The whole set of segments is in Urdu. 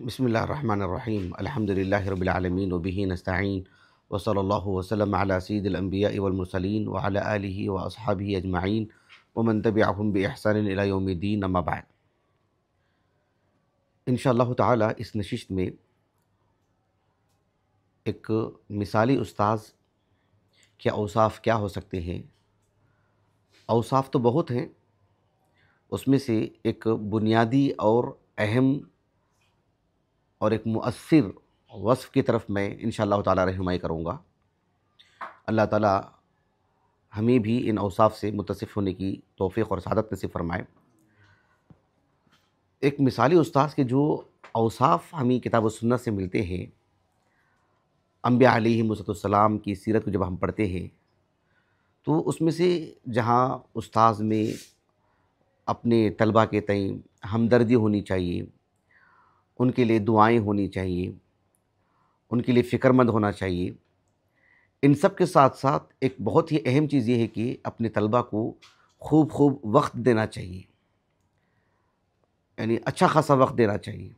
بسم اللہ الرحمن الرحیم الحمد للہ رب العالمین وبہ نستعین وصلی اللہ وسلم علی سید الانبیاء والمرسلین وعلی آلہ واصحابہ اجمعین ومن تبعہم بإحسان الی یوم الدین اما بعد۔ انشاءاللہ تعالی اس نشست میں ایک مثالی استاذ کے اوصاف کیا ہو سکتے ہیں۔ اوصاف تو بہت ہیں، اس میں سے ایک بنیادی اور اہم اور ایک مؤثر وصف کی طرف میں انشاءاللہ تعالی رہنمائی کروں گا۔ اللہ تعالی ہمیں بھی ان اوصاف سے متصف ہونے کی توفیق اور سعادت نصیب فرمائے۔ ایک مثالی استاذ کے جو اوصاف ہمیں کتاب و سنت سے ملتے ہیں، انبیاء علیہم السلام کی سیرت کو جب ہم پڑھتے ہیں تو اس میں سے جہاں استاذ میں اپنے طلبہ کے تئیں ہمدردی ہونی چاہیے، ان کے لیے دعائیں ہونی چاہیے، ان کے لیے فکر مند ہونا چاہیے، ان سب کے ساتھ ساتھ ایک بہت ہی اہم چیز یہ ہے کہ اپنے طلبہ کو خوب وقت دینا چاہیے، یعنی اچھا خاصا وقت دینا چاہیے۔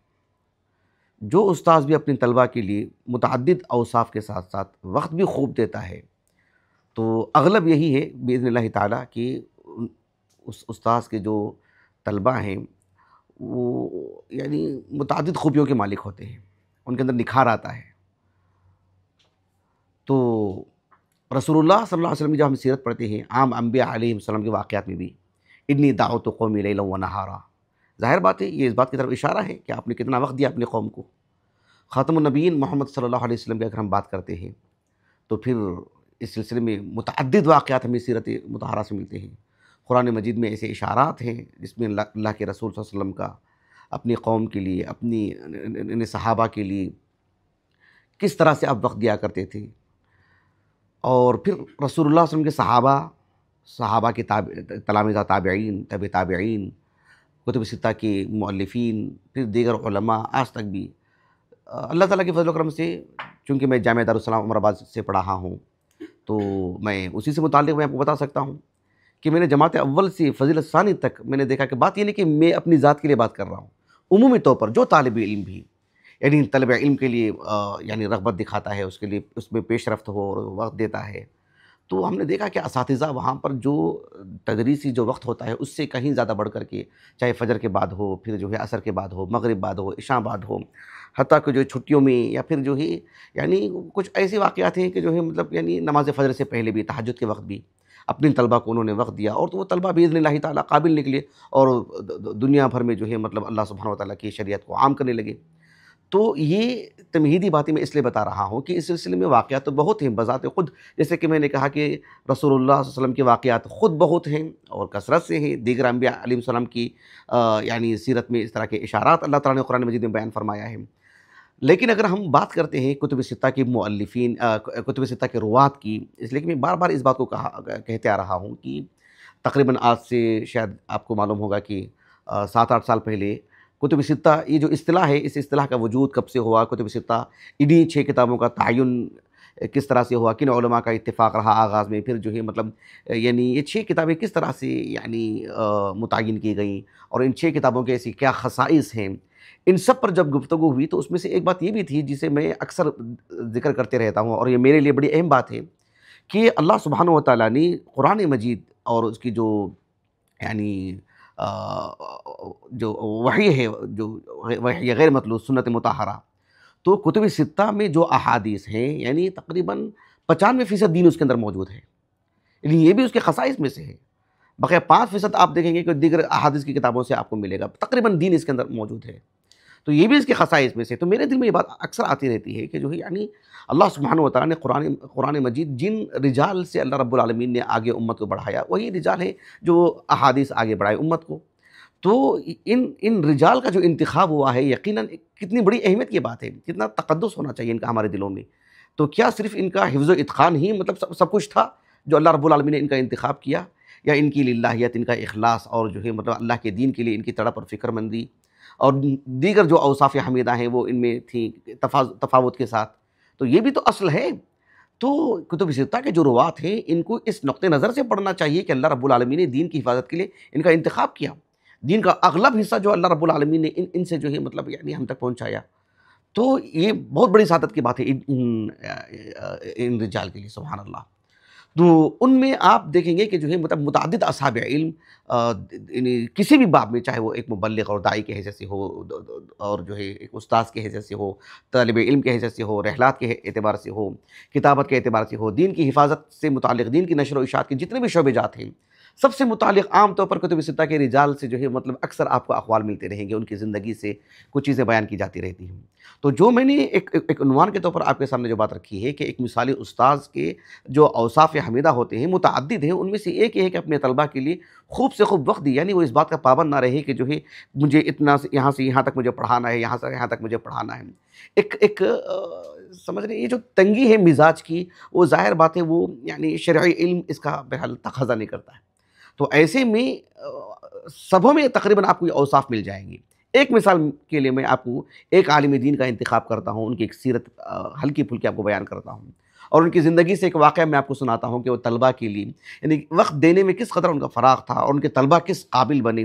جو استاذ بھی اپنے طلبہ کے لیے متعدد اوصاف کے ساتھ ساتھ وقت بھی خوب دیتا ہے تو اغلب یہی ہے باذن اللہ تعالیٰ کہ اس استاذ کے جو طلبہ ہیں وہ یعنی متعدد خوبیوں کے مالک ہوتے ہیں، ان کے اندر نکھار آتا ہے۔ تو رسول اللہ صلی اللہ علیہ وسلم کی جب ہم سیرت پڑھتے ہیں، عام انبیاء علیہ السلام کے واقعات میں بھی انی دعوت قومی لیلا و نہارا، ظاہر بات ہے یہ اس بات کی طرف اشارہ ہے کہ آپ نے کتنا وقت دیا اپنے قوم کو۔ خاتم النبیین محمد صلی اللہ علیہ وسلم کی اگر ہم بات کرتے ہیں تو پھر اس سلسلے میں متعدد واقعات ہمیں سیرت مطہرہ سے ملتے ہیں۔ قرآن مجید میں ایسے اشارات ہیں جس میں اللہ کے رسول صلی اللہ علیہ وسلم کا اپنی قوم کے لیے، اپنی صحابہ کے لیے کس طرح سے آپ وقت دیا کرتے تھے، اور پھر رسول اللہ صلی اللہ علیہ وسلم کے صحابہ کے تلامذہ تابعین، تبع تابعین، کتب ستہ کے مؤلفین، پھر دیگر علماء آج تک بھی اللہ تعالیٰ کے فضل و کرم سے، چونکہ میں جامعہ دارالسلام عمر آباد سے پڑھا ہوں تو میں اسی سے متعلق میں آپ کو بتا سکتا ہوں کہ میں نے جماعت اول سے فضیلت ثانی تک میں نے دیکھا کہ بات یہ نہیں کہ میں اپنی ذات کے لیے بات کر رہا ہوں، عمومی طور پر جو طالب علم بھی یعنی طلب علم کے لیے یعنی رغبت دکھاتا ہے، اس کے لیے اس میں پیش رفت ہو اور وقت دیتا ہے، تو ہم نے دیکھا کہ اساتذہ وہاں پر جو تدریسی جو وقت ہوتا ہے اس سے کہیں زیادہ بڑھ کر کے، چاہے فجر کے بعد ہو، پھر جو ہے عصر کے بعد ہو، مغرب بعد ہو، عشاء بعد ہو، حتیٰ کہ جو چھٹیوں میں یا پھر جو ہے یعنی کچھ ایسے واقعات ہیں کہ جو ہے مطلب یعنی نماز فجر سے پہلے بھی، تہجد کے وقت بھی اپنے طلبہ کو انہوں نے وقت دیا، اور تو وہ طلبہ باذن اللہ تعالیٰ قابل نکلے اور دنیا بھر میں جو ہے مطلب اللہ سبحانہ و تعالیٰ کی شریعت کو عام کرنے لگے۔ تو یہ تمہیدی باتیں میں اس لیے بتا رہا ہوں کہ اس سلسلے میں واقعات تو بہت ہیں بذات خود، جیسے کہ میں نے کہا کہ رسول اللہ صلی اللہ علیہ وسلم کے واقعات خود بہت ہیں اور کثرت سے ہیں، دیگر انبیاء علیہ السلام کی یعنی سیرت میں اس طرح کے اشارات اللہ تعالیٰ نے قرآن مجید میں بیان فرمایا ہے۔ لیکن اگر ہم بات کرتے ہیں کتب ستہ کے مؤلفین، کتب ستہ کے روات کی، اس لیے کہ میں بار بار اس بات کو کہتے آ رہا ہوں کہ تقریباً آج سے شاید آپ کو معلوم ہوگا کہ 7-8 سال پہلے کتب ستہ، یہ جو اصطلاح ہے، اس اصطلاح کا وجود کب سے ہوا، کتب ستہ انہی 6 کتابوں کا تعین کس طرح سے ہوا، کن علماء کا اتفاق رہا آغاز میں، پھر جو ہے مطلب یعنی یہ 6 کتابیں کس طرح سے یعنی متعین کی گئیں، اور ان 6 کتابوں کے ایسی کیا خصائص ہیں، ان سب پر جب گفتگو ہوئی تو اس میں سے ایک بات یہ بھی تھی جسے میں اکثر ذکر کرتے رہتا ہوں، اور یہ میرے لیے بڑی اہم بات ہے کہ اللہ سبحانہ و تعالیٰ نے قرآن مجید اور اس کی جو یعنی جو وحی ہے، جو وحی غیر مطلوب سنت مطہرہ، تو کتب ستہ میں جو احادیث ہیں یعنی تقریباً 95% دین اس کے اندر موجود ہے، یعنی یہ بھی اس کے خصائص میں سے ہے۔ بقیہ 5% آپ دیکھیں گے کہ دیگر احادیث کی کتابوں سے آپ کو ملے گا، تقریباً دین اس کے اندر موجود ہے، تو یہ بھی اس کے خصائص میں سے۔ تو میرے دل میں یہ بات اکثر آتی رہتی ہے کہ جو ہے یعنی اللہ سبحانہ و تعالیٰ نے قرآن مجید جن رجال سے اللہ رب العالمین نے آگے امت کو بڑھایا، وہی رجال ہیں جو احادیث آگے بڑھائے امت کو۔ تو ان رجال کا جو انتخاب ہوا ہے یقیناً کتنی بڑی اہمیت کی بات ہے، کتنا تقدس ہونا چاہیے ان کا ہمارے دلوں میں۔ تو کیا صرف ان کا حفظ و اتقان ہی مطلب سب کچھ تھا جو اللہ رب العالمین نے ان کا انتخاب کیا، یا ان کی للہیت، ان کا اخلاص، اور جو ہے مطلب اللہ کے دین کے لیے ان کی تڑپ اور فکر مندی، اور دیگر جو اوصاف حمیدہ ہیں وہ ان میں تھیں تفاوت کے ساتھ؟ تو یہ بھی تو اصل ہے۔ تو کتب ستہ کے جو روات ہیں ان کو اس نقطہ نظر سے پڑھنا چاہیے کہ اللہ رب العالمین نے دین کی حفاظت کے لیے ان کا انتخاب کیا۔ دین کا اغلب حصہ جو اللہ رب العالمین نے ان سے جو ہے مطلب یعنی ہم تک پہنچایا، تو یہ بہت بڑی سعادت کی بات ہے ان رجال کے لیے، سبحان اللہ۔ تو ان میں آپ دیکھیں گے کہ جو ہے مطلب متعدد اصحاب علم یعنی کسی بھی باب میں، چاہے وہ ایک مبلغ اور داعی کے حیثیت سے ہو، اور جو ہے ایک استاذ کے حیثیت سے ہو، طالب علم کے حیثیت سے ہو، رحلات کے اعتبار سے ہو، کتابت کے اعتبار سے ہو، دین کی حفاظت سے متعلق، دین کی نشر و اشاعت کے جتنے بھی شعبے جات ہیں، سب سے متعلق عام طور پر کتب ستہ کے رجال سے جو ہے مطلب اکثر آپ کو اقوال ملتے رہیں گے، ان کی زندگی سے کچھ چیزیں بیان کی جاتی رہتی ہیں۔ تو جو میں نے ایک عنوان کے طور پر آپ کے سامنے جو بات رکھی ہے کہ ایک مثالی استاذ کے جو اوصاف حمیدہ ہوتے ہیں متعدد ہیں، ان میں سے ایک یہ ہے کہ اپنے طلباء کے لیے خوب سے خوب وقت دی، یعنی وہ اس بات کا پابند نہ رہے کہ جو ہے مجھے اتنا یہاں سے یہاں تک مجھے پڑھانا ہے، یہاں سے یہاں تک مجھے پڑھانا ہے۔ ایک سمجھ رہے ہیں، یہ جو تنگی ہے مزاج کی، وہ ظاہر بات ہے وہ یعنی شرعی علم اس کا بہرحال تقاضا نہیں کرتا ہے۔ تو ایسے میں سبوں میں تقریباً آپ کو یہ اوصاف مل جائیں گے۔ ایک مثال کے لیے میں آپ کو ایک عالم دین کا انتخاب کرتا ہوں، ان کی ایک سیرت ہلکی پھلکی آپ کو بیان کرتا ہوں، اور ان کی زندگی سے ایک واقعہ میں آپ کو سناتا ہوں کہ وہ طلباء کے لیے یعنی وقت دینے میں کس قدر ان کا فراغ تھا، اور ان کے طلباء کس قابل بنے،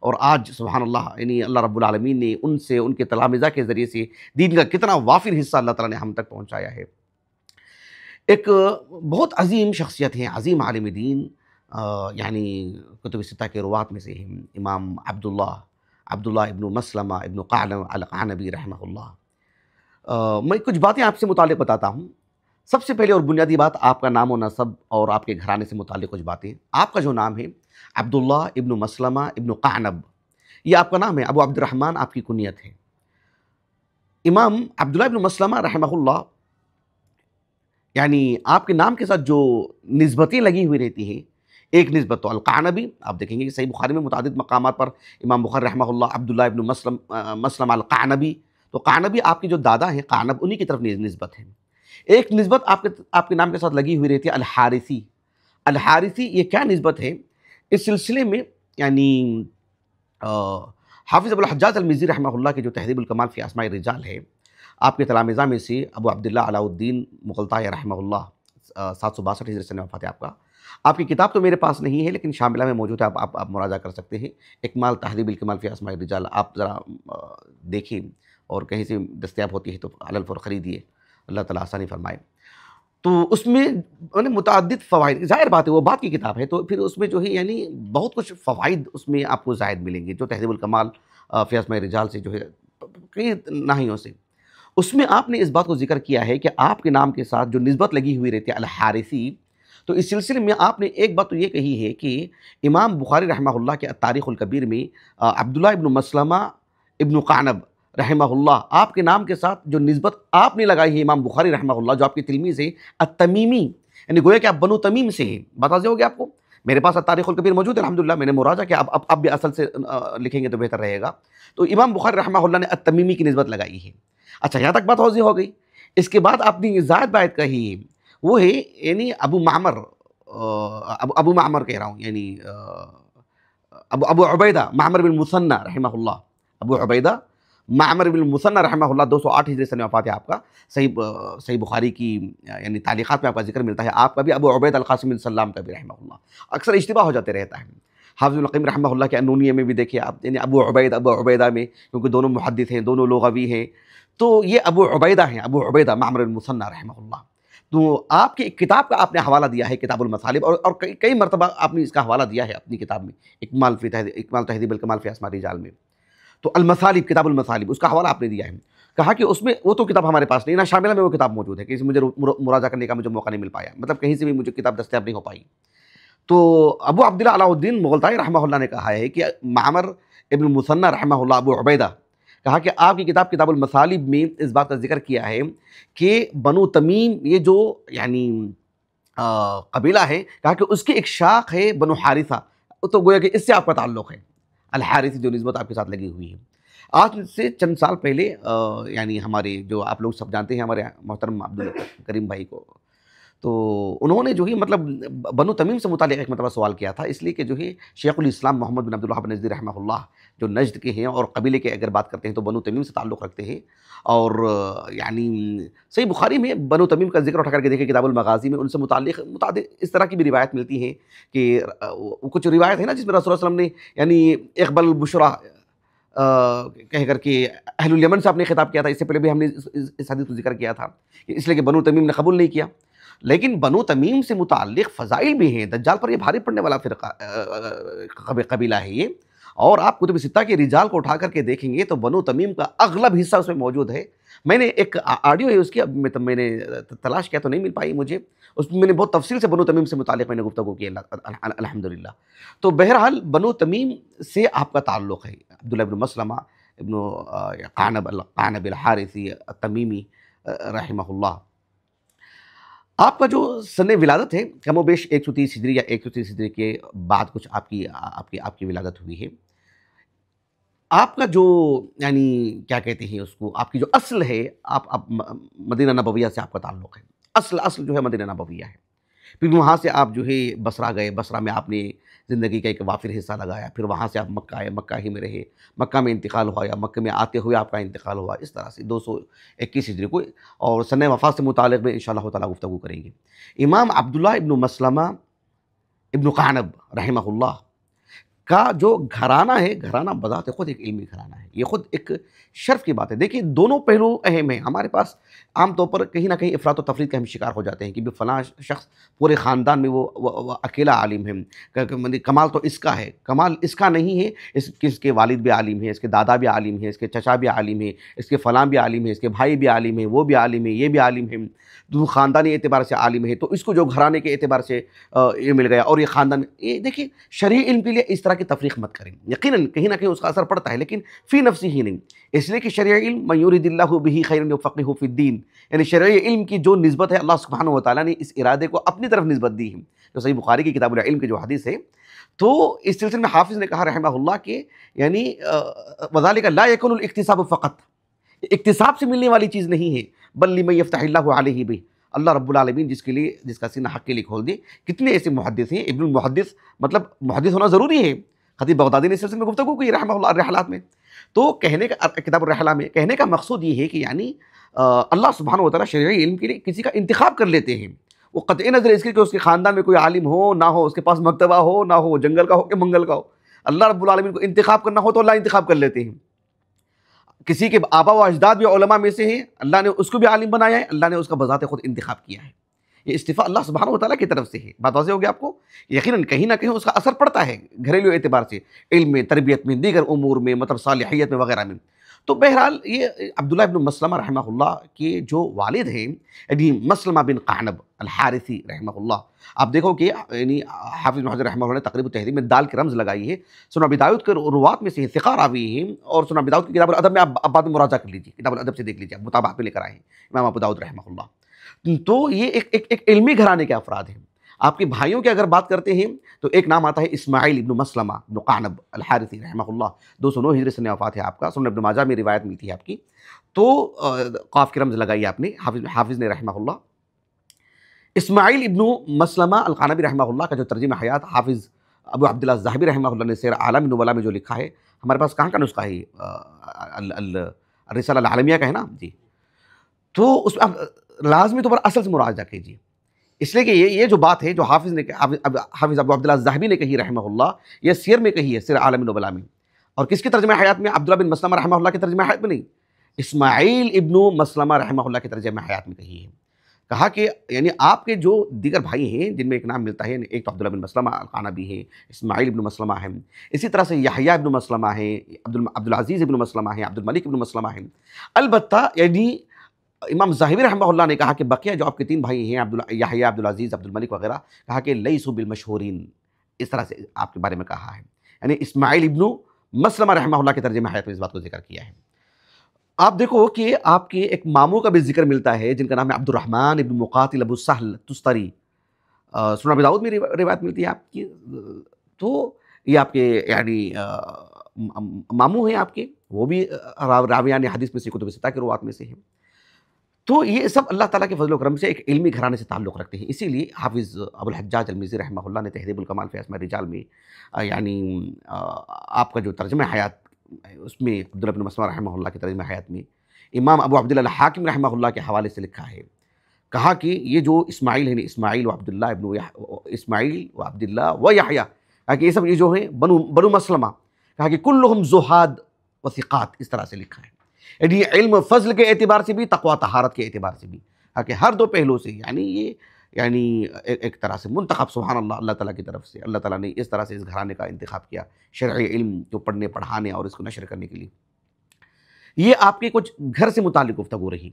اور آج سبحان اللہ یعنی اللہ رب العالمین نے ان سے، ان کے تلامذہ کے ذریعے سے دین کا کتنا وافر حصہ اللہ تعالیٰ نے ہم تک پہنچایا ہے۔ ایک بہت عظیم شخصیت ہیں، عظیم عالم دین، یعنی کتب ستہ کے روات میں سے ہیں امام عبداللہ ابن مسلمہ ابن قعنب القعنبی رحمہ اللہ۔ میں کچھ باتیں آپ سے متعلق بتاتا ہوں۔ سب سے پہلے اور بنیادی بات، آپ کا نام و نسب اور آپ کے گھرانے سے متعلق کچھ باتیں۔ آپ کا جو نام ہے عبداللہ ابن مسلمہ ابن قعنب، یہ آپ کا نام ہے، ابو عبد الرحمن آپ کی کنیت ہے۔ امام عبداللہ ابن مسلمہ رحمہ اللہ، یعنی آپ کے نام کے ساتھ جو نسبتیں لگی ہوئی رہتی ہیں، ایک نسبت تو القعنبی، آپ دیکھیں گے کہ صحیح بخاری میں متعدد مقامات پر امام بخاری رحمہ اللہ عبداللہ ابن مسلم القعنبی، تو قعنبی آپ کے جو دادا ہیں قعنب، انہی کی طرف نسبت ہے۔ ایک نسبت آپ کے نام کے ساتھ لگی ہوئی رہتی ہے الحارثی۔ الحارثی یہ کیا نسبت ہے؟ اس سلسلے میں یعنی حافظ ابو الحجاج المزی رحمہ اللہ کے جو تہذیب الکمال فی اسماء الرجال ہے، آپ کے تلامذہ میں سے ابو عبداللہ علاء الدین مغلطائی رحمہ اللہ، 762 ہجری سنہ وفات ہے آپ کا۔ آپ کی کتاب تو میرے پاس نہیں ہے لیکن شاملہ میں موجود ہے، آپ مراجعہ کر سکتے ہیں، اکمال تہذیب الکمال فی اسماء الرجال، آپ ذرا دیکھیں، اور کہیں سے دستیاب ہوتی ہے تو علی الفور خریدیے، اللہ تعالیٰ آسانی فرمائے۔ تو اس میں متعدد فوائد، ظاہر بات ہے وہ بات کی کتاب ہے، تو پھر اس میں جو ہے یعنی بہت کچھ فوائد اس میں آپ کو زائد ملیں گے، جو تہذیب الکمال فی اسماء الرجال سے جو ہے کئی ناحیوں سے، اس میں آپ نے اس بات کو ذکر کیا ہے کہ آپ کے نام کے ساتھ جو نسبت لگی ہوئی رہتی ہے الحارثی، تو اس سلسلے میں آپ نے ایک بات تو یہ کہی ہے کہ امام بخاری رحمہ اللہ کے التاریخ الکبیر میں عبداللہ ابن مسلمہ ابن قعنب رحمہ اللہ، آپ کے نام کے ساتھ جو نسبت آپ نے لگائی ہے امام بخاری رحمہ اللہ، جو آپ کے تلمیذ ہیں التمیمی، یعنی گویا کہ آپ بنو تمیم سے ہیں، بتا دیا ہوگا آپ کو، میرے پاس التاریخ الکبیر موجود ہے الحمدللہ، میں نے مراجعہ کیا، اب بھی اصل سے لکھیں گے تو بہتر رہے گا۔ تو امام بخاری رحمہ اللہ نے التمیمی کی نسبت لگائی ہے۔ اچھا، یہاں تک بات واضح ہو گئی۔ اس کے بعد آپ نے زائد بات کہی ہے، وہ ہے یعنی ابو معمر کہہ رہا ہوں، یعنی ابو عبیدہ معمر بن مثنى رحمہ اللہ، ابو عبیدہ معمر بن مثنى رحمہ اللہ، 208 ہجری سنہ وفات ہے آپ کا۔ صحیح بخاری کی یعنی تعلیقات میں آپ کا ذکر ملتا ہے، آپ کا بھی ابو عبید القاسم بن سلام کا بھی رحمہ اللہ، اکثر اشتباہ ہو جاتے رہتا ہے۔ حافظ ابن القیم رحمہ اللہ کے انونیہ میں بھی دیکھیے آپ، یعنی ابو عبیدہ میں، کیونکہ دونوں محدث ہیں، دونوں لغوی ہیں، تو یہ ابو عبیدہ ہیں، ابو عبیدہ معمر بن مثنى رحمہ اللہ۔ تو آپ کی ایک کتاب کا آپ نے حوالہ دیا ہے، کتاب المصالب، اور کئی مرتبہ آپ نے اس کا حوالہ دیا ہے اپنی کتاب میں، اکمال تہذیب الکمال فی اسماء الرجال میں۔ تو المصالب، کتاب المصالب، اس کا حوالہ آپ نے دیا ہے، کہا کہ اس میں وہ تو کتاب ہمارے پاس نہیں، نہ شاملہ میں وہ کتاب موجود ہے، کہ مجھے مراجعہ کرنے کا مجھے موقع نہیں مل پایا، مطلب کہیں سے بھی مجھے کتاب دستیاب نہیں ہو پائی۔ تو ابو عبداللہ علاء الدین مغلطائی رحمہ اللہ نے کہا ہے کہ معمر ابن مثنى رحمہ اللہ، ابو عبیدہ، کہا کہ آپ کی کتاب المصالب میں اس بات کا ذکر کیا ہے کہ بنو تمیم، یہ جو یعنی قبیلہ ہے، کہا کہ اس کی ایک شاخ ہے بنو حارثہ، تو گویا کہ اس سے آپ کا تعلق ہے، الحارثی جو نسبت آپ کے ساتھ لگی ہوئی ہے۔ آج سے چند سال پہلے یعنی ہمارے جو آپ لوگ سب جانتے ہیں ہمارے محترم عبد الکریم بھائی کو، تو انہوں نے جو ہے مطلب بنو تمیم سے متعلق ایک مرتبہ سوال کیا تھا، اس لیے کہ جو ہے شیخ الاسلام محمد بن عبد الوہاب نجدی رحمہ اللہ جو نجد کے ہیں اور قبیلے کے اگر بات کرتے ہیں تو بنو تمیم سے تعلق رکھتے ہیں، اور یعنی صحیح بخاری میں بنو تمیم کا ذکر اٹھا کر کے دیکھیں کتاب المغازی میں، ان سے متعلق متعدد اس طرح کی بھی روایت ملتی ہیں کہ کچھ روایت ہے نا جس میں رسول اللہ علیہ وسلم نے یعنی اقبل البشرا کہہ کر کے اہل الیمن سے آپ نے خطاب کیا تھا، اس سے پہلے بھی ہم نے اس حدیث کو ذکر کیا تھا، اس لیے کہ بنو تمیم نے قبول نہیں کیا. لیکن بنو تمیم سے متعلق فضائل بھی ہیں، دجال پر یہ بھاری پڑنے والا فرقہ قبیلہ ہے یہ، اور آپ کتب ستہ کے رجال کو اٹھا کر کے دیکھیں گے تو بنو تمیم کا اغلب حصہ اس میں موجود ہے. میں نے ایک آڈیو ہے اس کی، اب میں نے تلاش کیا تو نہیں مل پائی مجھے، اس میں نے بہت تفصیل سے بنو تمیم سے متعلق میں نے گفتگو کی الحمدللہ. تو بہرحال بنو تمیم سے آپ کا تعلق ہے. عبداللہ ابن مسلمہ ابن قعنب الحارثی التمیمی رحمہ اللہ، آپ کا جو سن ولادت ہے کم و بیش 130 ہجری یا 130 ہجری کے بعد کچھ آپ کی ولادت ہوئی ہے. آپ کا جو یعنی کیا کہتے ہیں اس کو، آپ کی جو اصل ہے، آپ مدینہ نبویہ سے آپ کا تعلق ہے، اصل جو ہے مدینہ نبویہ ہے. پھر وہاں سے آپ جو ہے بصرہ گئے، بصرہ میں آپ نے زندگی کا ایک وافر حصہ لگایا، پھر وہاں سے آپ مکہ آئے، مکہ ہی میں رہے، مکہ میں انتقال ہوا یا مکہ میں آتے ہوئے آپ کا انتقال ہوا، اس طرح سے 221 ہجری کو. اور سن وفات سے متعلق میں انشاءاللہ تعالیٰ گفتگو کریں گے. امام عبداللہ ابن مسلمہ ابن قعنب رحمہ اللہ کا جو گھرانہ ہے، گھرانہ بذات خود ایک علمی گھرانہ ہے، یہ خود ایک شرف کی بات ہے. دیکھیے دونوں پہلو اہم ہیں. ہمارے پاس عام طور پر کہیں نہ کہیں افراط و تفریط کا ہم شکار ہو جاتے ہیں کہ فلاں شخص پورے خاندان میں وہ اکیلا عالم ہے، کمال تو اس کا ہے. کمال اس کا نہیں ہے، اس کے والد بھی عالم ہے، اس کے دادا بھی عالم ہے، اس کے چچا بھی عالم ہے، اس کے فلاں بھی عالم ہے، اس کے بھائی بھی عالم ہے، وہ بھی عالم ہے، یہ بھی عالم ہے، تو خاندانی اعتبار سے عالم ہے، تو اس کو جو گھرانے کے اعتبار سے یہ مل گیا، اور یہ خاندان. یہ دیکھیے شرعی علم کے لیے اس طرح کی تفریق مت کریں. یقیناً کہیں نہ کہیں اس کا اثر پڑتا ہے، لیکن فی نفسی ہی نہیں. اس لیے کہ شرعی علم من یرید اللہ بہ خیرا یفقہہ فی الدین، یعنی شرعی علم کی جو نسبت ہے اللہ سبحانہ و تعالیٰ نے اس ارادے کو اپنی طرف نسبت دی ہے، جو صحیح بخاری کی کتاب العلم کی جو حدیث ہے. تو اس سلسلے میں حافظ نے کہا رحمہ اللہ کہ یعنی وذالک لا یکون الاکتساب فقط، اکتساب سے ملنے والی چیز نہیں ہے، بل لمن یفتح اللہ علیہ بہ، اللہ رب العالمین جس کا سینہ حق کے لیے کھول دے. کتنے ایسے محدث ہیں، ابن المحدث مطلب محدث ہونا ضروری ہے. خطیب بغدادی نے اس سلسلے میں گفتگو کی رحمہ اللہ الرحلات میں. تو کہنے کا کتاب الرحلہ میں کہنے کا مقصود یہ ہے کہ یعنی اللہ سبحانہ و تعالیٰ شرعی علم کے لیے کسی کا انتخاب کر لیتے ہیں. وہ قطع نظر اس کے کہ اس کے خاندان میں کوئی عالم ہو نہ ہو، اس کے پاس مکتبہ ہو نہ ہو، جنگل کا ہو کہ منگل کا ہو، اللہ رب العالمین کو انتخاب کرنا ہو تو اللہ انتخاب کر لیتے ہیں. کسی کے آبا و اجداد بھی علماء میں سے ہیں، اللہ نے اس کو بھی عالم بنایا ہے، اللہ نے اس کا بذات خود انتخاب کیا ہے. یہ استفاء اللہ سبحانہ و تعالیٰ کی طرف سے ہے. بات واضح ہو گیا آپ کو؟ یقیناً کہیں نہ کہیں اس کا اثر پڑتا ہے گھریلو اعتبار سے، علم میں، تربیت میں، دیگر امور میں، مطلب صالحیت میں وغیرہ میں. تو بہرحال یہ عبداللہ ابن مسلمہ رحمہ اللہ کے جو والد ہیں یعنی مسلمہ بن قعنب الحارثی رحمہ اللہ، آپ دیکھو کہ یعنی حافظ بن حجر رحمہ اللہ نے تقریب التہذیب میں دال کی رمز لگائی ہے. سنن ابی داؤد کے روات میں سے ثقہ راوی ہیں، اور سنن ابی داؤد کی کتاب الادب میں آپ بعد میں مراجعہ کر لیجیے، کتاب الادب سے دیکھ لیجیے، آپ مطابعات پہ لے کر آئے ہیں امام ابو داؤد رحمہ اللہ. تو یہ ایک علمی گھرانے کے افراد ہیں. آپ کے بھائیوں کی اگر بات کرتے ہیں تو ایک نام آتا ہے اسماعیل ابن مسلمہ ابن قعنب الحارثی رحمہ اللہ، 209 ہجری سن وفات ہے آپ کا. سنن ابن ماجہ میں روایت ملتی ہے آپ کی. تو قاف کی رمز لگائی آپ نے، حافظ نے رحمہ اللہ. اسماعیل ابن مسلمہ القعنبی رحمہ اللہ کا جو ترجمہ حیات حافظ ابو عبداللہ الذہبی رحمہ اللہ نے سیر اعلام النبلاء میں جو لکھا ہے، ہمارے پاس کہاں کا نسخہ ہے؟ الرسالہ العالمیہ کا ہے نا جی. تو اس میں آپ لازمی طور پر اصل سے مراجعہ کیجیے، اس لیے کہ یہ جو بات ہے جو حافظ ابو عبداللہ الذہبی نے کہی رحمہ اللہ، یہ سیر میں کہی ہے، سیر عالم النبلاء میں. اور کس کی ترجمہ حیات میں؟ عبداللہ بن مسلمہ رحمہ اللہ کے ترجمہ حیات میں نہیں، اسماعیل ابن مسلمہ رحمہ اللہ کے ترجمہ حیات میں کہی ہے. کہا کہ یعنی آپ کے جو دیگر بھائی ہیں جن میں ایک نام ملتا ہے، ایک تو عبداللہ بن مسلمہ القعنبی ہے، اسماعیل ابن مسلمہ ہیں، اسی طرح سے یحییٰ ابن مسلمہ ہیں، عبدالعزیز ابن مسلمہ ہیں، عبدالملک ابن مسلمہ ہیں. البتہ یعنی امام ظاہری رحمہ اللہ نے کہا کہ بقیہ جو آپ کے 3 بھائی ہیں یحییٰ، عبدالعزیز، عبدالملک وغیرہ، کہا کہ لیسوا بالمشہورین، اس طرح سے آپ کے بارے میں کہا ہے. یعنی اسماعیل ابن مسلمہ رحمہ اللہ کے ترجمہ حیات میں اس بات کو ذکر کیا ہے. آپ دیکھو کہ آپ کے ایک ماموں کا بھی ذکر ملتا ہے جن کا نام ہے عبد الرحمن ابن مقاتل ابو سہل تستری، سنن ابی داؤد میں روایت ملتی ہے آپ کی. تو یہ آپ کے یعنی ماموں ہیں آپ کے، وہ بھی راویان حدیث میں سے کتب ستہ کے روات میں سے ہیں. تو یہ سب اللہ تعالیٰ کے فضل و کرم سے ایک علمی گھرانے سے تعلق رکھتے ہیں. اسی لیے حافظ ابو الحجاج المزی رحمہ اللہ نے تہذیب الکمال فی اسماء الرجال میں یعنی آپ کا جو ترجمہ حیات اس میں عبداللہ بن مسلمہ رحمہ اللہ کے ترجمہ حیات میں امام ابو عبداللہ الحاکم رحمہ اللہ کے حوالے سے لکھا ہے. کہا کہ یہ جو اسماعیل ہے، اسماعیل و عبداللہ اسماعیل و عبداللہ و یحییٰ، کہا کہ یہ سب یہ جو ہیں بنو مسلمہ، کہا کہ کلہم زہاد و ثقات، اس طرح سے لکھا ہے. یعنی علم فضل کے اعتبار سے بھی، تقوی طہارت کے اعتبار سے بھی، کہا کہ ہر دو پہلو سے یعنی ایک طرح سے منتخب، سبحان اللہ، اللہ تعالیٰ کی طرف سے اللہ تعالیٰ نے اس طرح سے اس گھرانے کا انتخاب کیا شرعی علم کو پڑھنے پڑھانے اور اس کو نشر کرنے کے لیے. یہ آپ کے کچھ گھر سے متعلق گفتگو رہی.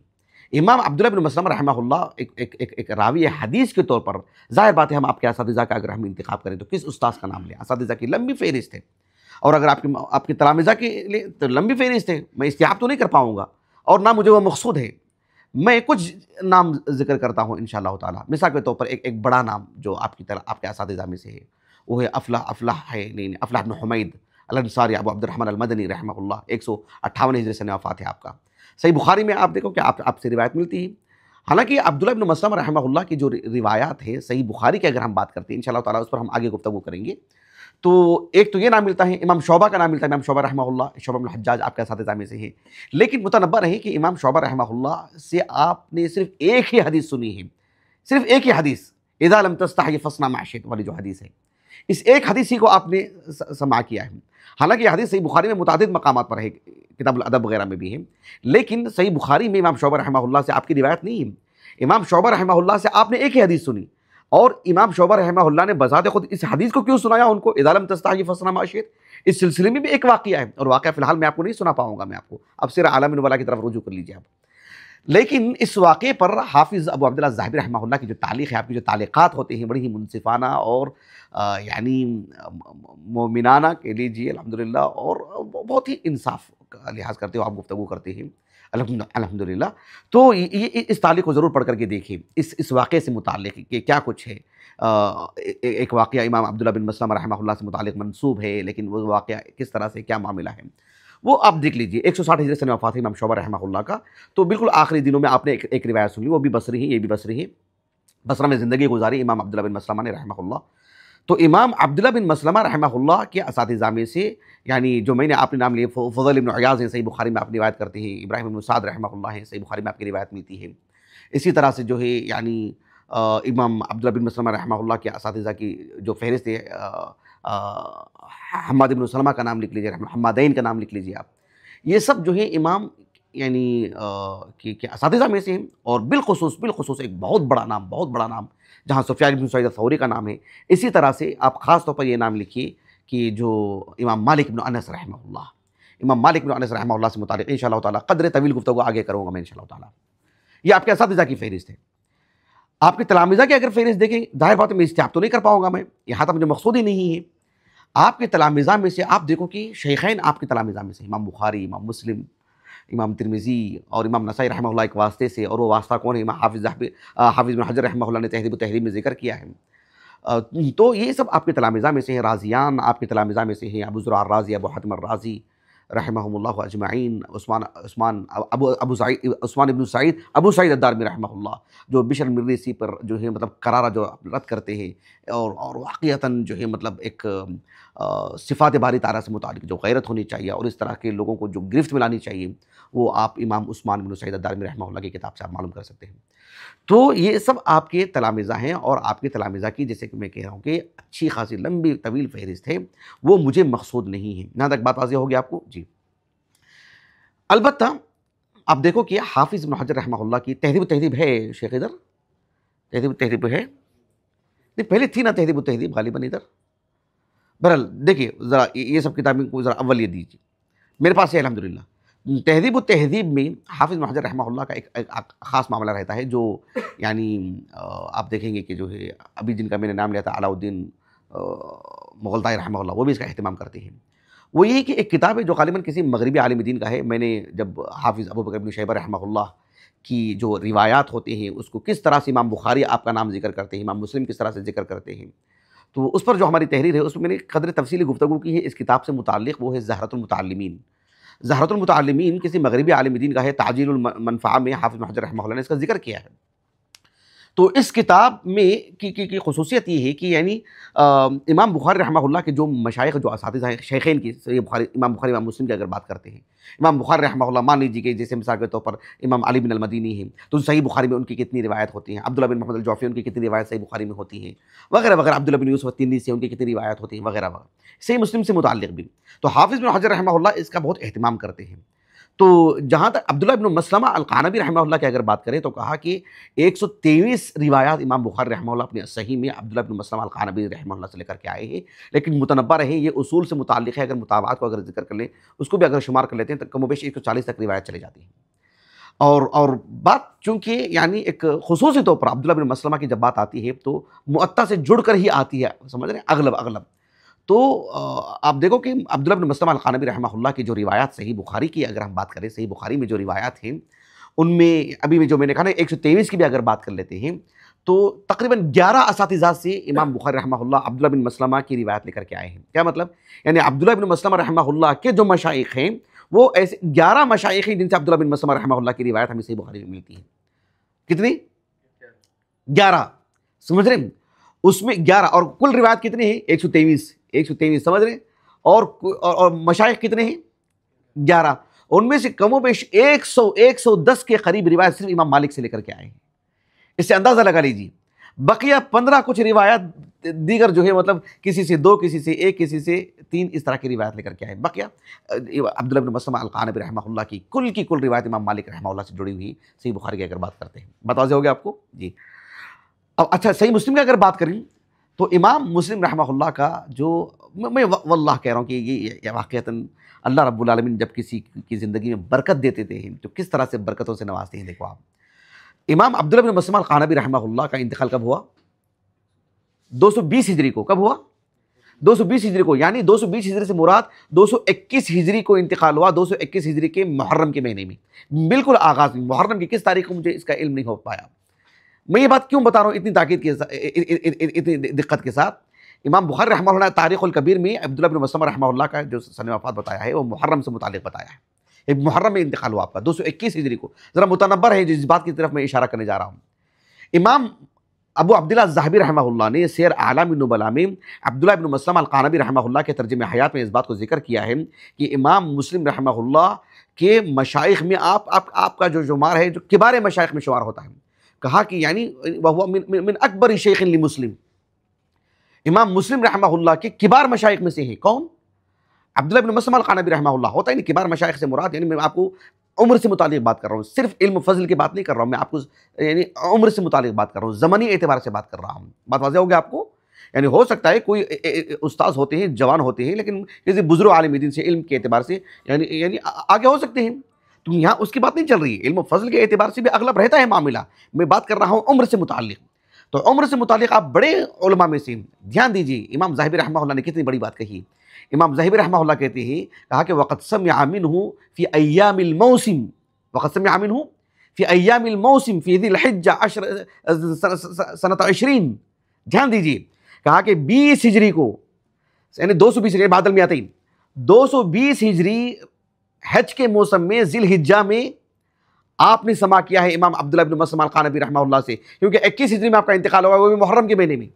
امام عبداللہ بن مسلمہ رحمہ اللہ ایک راوی حدیث کے طور پر، ظاہر بات ہے ہم آپ کے اساتذہ کا اگر ہم انتخاب کریں تو کس استاذ کا نام لیں؟ اساتذہ کی لمبی فہرست ہے، اور اگر آپ کے تلامذہ کے لیے تو لمبی فہرست ہے، میں استیعاب تو نہیں کر پاؤں گا اور نہ مجھے وہ مقصود ہے. میں کچھ نام ذکر کرتا ہوں انشاءاللہ تعالیٰ. مثال کے طور پر ایک بڑا نام جو آپ کے اساتذہ میں سے ہے وہ ہے افلح بن حمید الانصاری ابو عبد الرحمن المدنی رحمہ اللہ، 158 ہجری سنہ وفات ہے آپ کا. صحیح بخاری میں آپ دیکھو کہ آپ سے روایت ملتی ہے. حالانکہ عبداللہ بن مسلمہ رحمہ اللہ کی جو روایات ہیں صحیح بخاری کی اگر ہم بات کرتے ہیں انشاءاللہ تعالیٰ اس پر ہم آگے گفتگو کریں گے، تو ایک تو یہ نام ملتا ہے، امام شعبہ کا نام ملتا ہے. امام شعبہ رحمہ اللہ، شعبہ بن الحجاج آپ کے اساتذہ میں سے ہیں، لیکن متنبہ رہے کہ امام شعبہ رحمہ اللہ سے آپ نے صرف ایک ہی حدیث سنی ہے، صرف ایک ہی حدیث، اذا لم تستحی فاصنع ما شئت والی جو حدیث ہے، اس ایک حدیث ہی کو آپ نے سماع کیا ہے. حالانکہ یہ حدیث صحیح بخاری میں متعدد مقامات پر ہے، کتاب الادب وغیرہ میں بھی ہے، لیکن صحیح بخاری میں امام شعبہ رحمہ اللہ سے آپ کی روایت نہیں ہے. امام شعبہ رحمہ اللہ سے آپ نے ایک ہی حدیث سنی، اور امام شعبہ رحمہ اللہ نے بذات خود اس حدیث کو کیوں سنایا ان کو، اذا لم تستحی فاصنع ما شئت؟ اس سلسلے میں بھی ایک واقعہ ہے، اور واقعہ فی الحال میں آپ کو نہیں سنا پاؤں گا، میں آپ کو اب سیر اعلام النبلاء کی طرف رجوع کر لیجیے آپ. لیکن اس واقعے پر حافظ ابو عبداللہ الذہبی رحمہ اللہ کی جو تعلیق ہے، آپ کی جو تعلیقات ہوتے ہیں بڑی ہی منصفانہ اور یعنی مومنانہ کہہ لیجیے الحمدللہ، اور بہت ہی انصاف کا لحاظ کرتے ہو آپ گفتگو کرتے ہیں الحمدللہ. تو یہ اس تعلیق کو ضرور پڑھ کر کے دیکھیں، اس واقعے سے متعلق کہ کیا کچھ ہے. ایک واقعہ امام عبداللہ بن مسلمہ رحمہ اللہ سے متعلق منسوب ہے، لیکن وہ واقعہ کس طرح سے کیا معاملہ ہے وہ آپ دیکھ لیجئے. 160 ہجری سنہ وفات ہے امام شعبہ رحمہ اللہ کا. تو بالکل آخری دنوں میں آپ نے ایک روایت سنی، وہ بھی بصری ہے، یہ بھی بصری ہے، بصرہ میں زندگی گزاری امام عبداللہ بن مسلمہ نے رحمہ اللہ. تو امام عبداللہ بن مسلمہ رحمہ اللہ کے اساتذہ میں سے یعنی جو میں نے آپ نے نام لیے، فضل بن عیاض ہیں، صحیح بخاری میں آپ روایت کرتے ہیں، ابراہیم بن سعد رحمہ اللہ ہیں، صحیح بخاری میں آپ کی روایت ملتی ہے. اسی طرح سے جو ہے یعنی امام عبداللہ بن مسلمہ رحمہ اللہ کے اساتذہ کی جو فہرست ہے، حماد بن سلمہ کا نام لکھ لیجیے، حمادین کا نام لکھ لیجیے آپ. یہ سب جو ہے امام یعنی کہ اساتذہ میں سے ہیں، اور بالخصوص ایک بہت بڑا نام جہاں سفیان بن سعید الثوری کا نام ہے. اسی طرح سے آپ خاص طور پر یہ نام لکھیے کہ جو امام مالک بن انس رحمہ اللہ سے متعلق انشاءاللہ تعالیٰ قدر طویل گفتگو آگے کروں گا میں انشاءاللہ تعالیٰ. یہ آپ کے اساتذہ کی فہرست ہے. آپ کے تلامذہ کی اگر فہرست دیکھیں، ظاہر بات ہے میں استیعاب تو نہیں کر پاؤں گا، میں یہاں تک مجھے مقصود ہی نہیں ہے. آپ کے تلامذہ میں سے آپ دیکھو کہ شیخین آپ کے تلامذہ میں سے امام بخاری، امام مسلم، امام ترمذی اور امام نسائی رحمہ اللہ ایک واسطے سے، اور وہ واسطہ کون ہے؟ امام حافظ بن حجر رحمہ اللہ نے تہذیب و تہذیب میں ذکر کیا ہے. تو یہ سب آپ کے تلامذہ میں سے ہیں. رازیان آپ کے تلامذہ میں سے ہیں، ابو زرع الرازی، ابو حاتم الرازی رحمہم اللہ اجمعین، عثمان ابن سعید، ابو سعید الدارمی رحمہ اللہ، جو بشر المریسی پر جو ہے مطلب قرارہ جو رد کرتے ہیں، اور واقعتاً جو ہے مطلب ایک صفات باری تعالیٰ سے متعلق جو غیرت ہونی چاہیے اور اس طرح کے لوگوں کو جو گرفت میں لانی چاہیے، وہ آپ امام عثمان بن سعید الدارمی رحمہ اللہ کی کتاب سے آپ معلوم کر سکتے ہیں. تو یہ سب آپ کے تلامذہ ہیں، اور آپ کے تلامذہ کی جیسے کہ میں کہہ رہا ہوں کہ اچھی خاصی لمبی طویل فہرست ہے، وہ مجھے مقصود نہیں ہے. یہاں تک بات واضح ہوگی آپ کو جی. البتہ آپ دیکھو کہ حافظ بن حجر رحمہ اللہ کی تہذیب و تہذیب ہے شیخ، ادھر تہذیب و تہذیب ہے نہیں، پہلے تھی نا تہذیب و تہذیب غالباً ادھر. بہرحال دیکھیے ذرا یہ سب کتابیں کو ذرا اول یہ دیجیے، میرے پاس ہے الحمدللہ. تہذیب و تہذیب میں حافظ بن حجر رحمہ اللہ کا ایک خاص معاملہ رہتا ہے، جو یعنی آپ دیکھیں گے کہ جو ہے ابھی جن کا میں نے نام لیا تھا علاء الدین مغلطائی رحمہ اللہ، وہ بھی اس کا اہتمام کرتے ہیں. وہ یہ کہ ایک کتاب ہے جو غالباً کسی مغربی عالم دین کا ہے. میں نے جب حافظ ابو بکر بن شیبہ رحمہ اللہ کی جو روایات ہوتے ہیں اس کو کس طرح سے امام بخاری آپ کا نام ذکر کرتے ہیں، امام مسلم کس طرح سے ذکر کرتے ہیں، تو اس پر جو ہماری تحریر ہے اس میں نے قدر تفصیلی گفتگو کی ہے. اس کتاب سے متعلق وہ ہے زہرۃ المتعلمین. زہرۃ المتعلمین کسی مغربی عالم دین کا ہے، تعجیل المنفعہ میں حافظ بن حجر رحمہ اللہ نے اس کا ذکر کیا ہے۔ تو اس کتاب میں کی خصوصیت یہ ہے کہ یعنی امام بخاری رحمہ اللہ کے جو مشائخ، جو اساتذہ ہیں شیخین کی، امام بخاری امام مسلم کی اگر بات کرتے ہیں، امام بخاری رحمہ اللہ مان لیجیے کہ جیسے مثال کے طور پر امام علی بن المدینی ہیں، تو صحیح بخاری میں ان کی کتنی روایت ہوتی ہیں، عبداللہ بن محمد الجوفی ان کی کتنی روایت صحیح بخاری میں ہوتی ہیں، وغیرہ وغیرہ، عبداللہ بن یوسف التنیسی سے ان کی کتنی روایت ہوتی ہیں، وغیرہ وغیرہ، صحیح مسلم سے متعلق بھی۔ تو حافظ بن حجر رحمہ اللہ اس کا بہت اہتمام کرتے ہیں۔ تو جہاں تک عبداللہ بن مسلمہ القعنبی رحمہ اللہ کی اگر بات کریں تو کہا کہ 123 روایات امام بخاری رحمہ اللہ اپنے صحیح میں عبداللہ بن مسلمہ القعنبی رحمہ اللہ سے لے کر کے آئے ہیں، لیکن متنبہ رہے یہ اصول سے متعلق ہے، اگر مطابعات کو اگر ذکر کر لیں، اس کو بھی اگر شمار کر لیتے ہیں تو کم و بیش 140 تک روایت چلی جاتی ہیں۔ اور بات چونکہ یعنی ایک خصوصی طور پر عبداللہ بن مسلمہ کی جب بات آتی ہے تو معطا سے جڑ کر ہی آتی ہے، سمجھ رہے ہیں، اغلب۔ تو آپ دیکھو کہ عبداللہ بن مسلمہ القعنبی رحمہ اللہ کی جو روایات صحیح بخاری کی اگر ہم بات کریں، صحیح بخاری میں جو روایات ہیں ان میں ابھی جو میں نے کہا نا 123 کی بھی اگر بات کر لیتے ہیں تو تقریباً 11 اساتذہ سے امام بخاری رحمہ اللہ عبداللہ بن مسلمہ کی روایت لے کر کے آئے ہیں۔ کیا مطلب؟ یعنی عبداللہ بن مسلمہ رحمہ اللہ کے جو مشائخ ہیں وہ ایسے 11 مشائخ ہیں جن سے عبداللہ بن مسلمہ رحمہ اللہ کی روایت ہمیں صحیح بخاری میں ملتی ہے۔ کتنی؟ 11، سمجھ رہے ہیں؟ اس میں 11 اور کل روایت کتنی ہیں؟ 123 سمجھ رہے ہیں؟ اور مشائخ کتنے ہیں؟ 11، ان میں سے کم و بیش 110 کے قریب روایت صرف امام مالک سے لے کر کے آئے ہیں۔ اس سے اندازہ لگا لیجیے، بقیہ 15 کچھ روایت دیگر جو ہے مطلب کسی سے 2، کسی سے 1، کسی سے 3، اس طرح کی روایت لے کر کے آئے ہیں۔ بقیہ عبداللہ بن مسلمہ القعنبی رحمہ اللہ کی کل روایت امام مالک رحمہ اللہ سے جڑی ہوئی صحیح بخاری کی اگر بات کرتے ہیں، بات واضح ہو گیا آپ کو؟ جی۔ اب اچھا صحیح مسلم کی اگر بات کریں تو امام مسلم رحمہ اللہ کا جو میں واللہ کہہ رہا ہوں کہ یہ واقعتاً اللہ رب العالمین جب کسی کی زندگی میں برکت دیتے تھے تو کس طرح سے برکتوں سے نوازتے ہیں۔ دیکھو آپ، امام عبداللہ بن مسلمہ القعنبی رحمہ اللہ کا انتقال کب ہوا؟ 220 ہجری کو۔ کب ہوا؟ 220 ہجری کو، یعنی 220 ہجری سے مراد 221 ہجری کو انتقال ہوا، 221 ہجری کے محرم کے مہینے میں، بالکل آغاز میں۔ محرم کی کس تاریخ کو مجھے اس کا علم نہیں ہو پایا۔ میں یہ بات کیوں بتا رہا ہوں اتنی تاکید کے ساتھ، اتنی دقت کے ساتھ؟ امام بخاری رحمہ اللہ نے تاریخ الکبیر میں عبداللہ بن مسلمہ رحمہ اللہ کا جو سن وفات بتایا ہے وہ محرم سے متعلق بتایا ہے۔ محرم میں انتقال ہوا آپ کا 221 ہجری کو۔ ذرا متنبر ہے جس بات کی طرف میں اشارہ کرنے جا رہا ہوں۔ امام ابو عبداللہ الذہبی رحمہ اللہ نے سیر اعلام النبلاء میں عبداللہ بن مسلمہ القعنبی رحمہ اللہ کے ترجمہ حیات میں اس بات کو ذکر کیا ہے کہ امام مسلم رحمہ اللہ کے مشائخ میں آپ کا جو شمار ہے جو کبار مشائخ میں شمار ہوتا ہے۔ کہا کہ یعنی وہ من اکبر شیخ لمسلم، امام مسلم رحمہ اللہ کے کبار مشائخ میں سے ہیں۔ کون؟ عبداللہ بن مسلمہ القعنبی رحمہ اللہ۔ ہوتا ہے نہیں کبار مشائخ سے مراد، یعنی میں آپ کو عمر سے متعلق بات کر رہا ہوں، صرف علم و فضل کی بات نہیں کر رہا ہوں، میں آپ کو یعنی عمر سے متعلق بات کر رہا ہوں، زمانی اعتبار سے بات کر رہا ہوں۔ بات واضح ہو گیا آپ کو؟ یعنی ہو سکتا ہے کوئی استاذ ہوتے ہیں، جوان ہوتے ہیں، لیکن کسی بزرگ عالم دین سے علم کے اعتبار سے یعنی آگے ہو سکتے ہیں، تو یہاں اس کی بات نہیں چل رہی ہے۔ علم و فضل کے اعتبار سے بھی اغلب رہتا ہے معاملہ، میں بات کر رہا ہوں عمر سے متعلق۔ تو عمر سے متعلق آپ بڑے علماء میں سے دھیان دیجیے، امام ذہبی رحمہ اللہ نے کتنی بڑی بات کہی۔ امام ذہبی رحمہ اللہ کہتے ہیں، کہا کہ وقد سمع منہ فی ایام الموسم، وقد سمع منہ فی ایام الموسم فی ذی الحجہ سنۃ 20، دھیان دیجیے، کہا کہ 20 ہجری کو، یعنی 220 ہجری بعد میں آتے ہیں، 220 ہجری حج کے موسم میں ذی الحجہ میں آپ نے سماع کیا ہے امام عبداللہ بن مسلمہ القعنبی رحمہ اللہ سے، کیونکہ 21 ہجری میں آپ کا انتقال ہوا، وہ بھی محرم کے مہینے میں،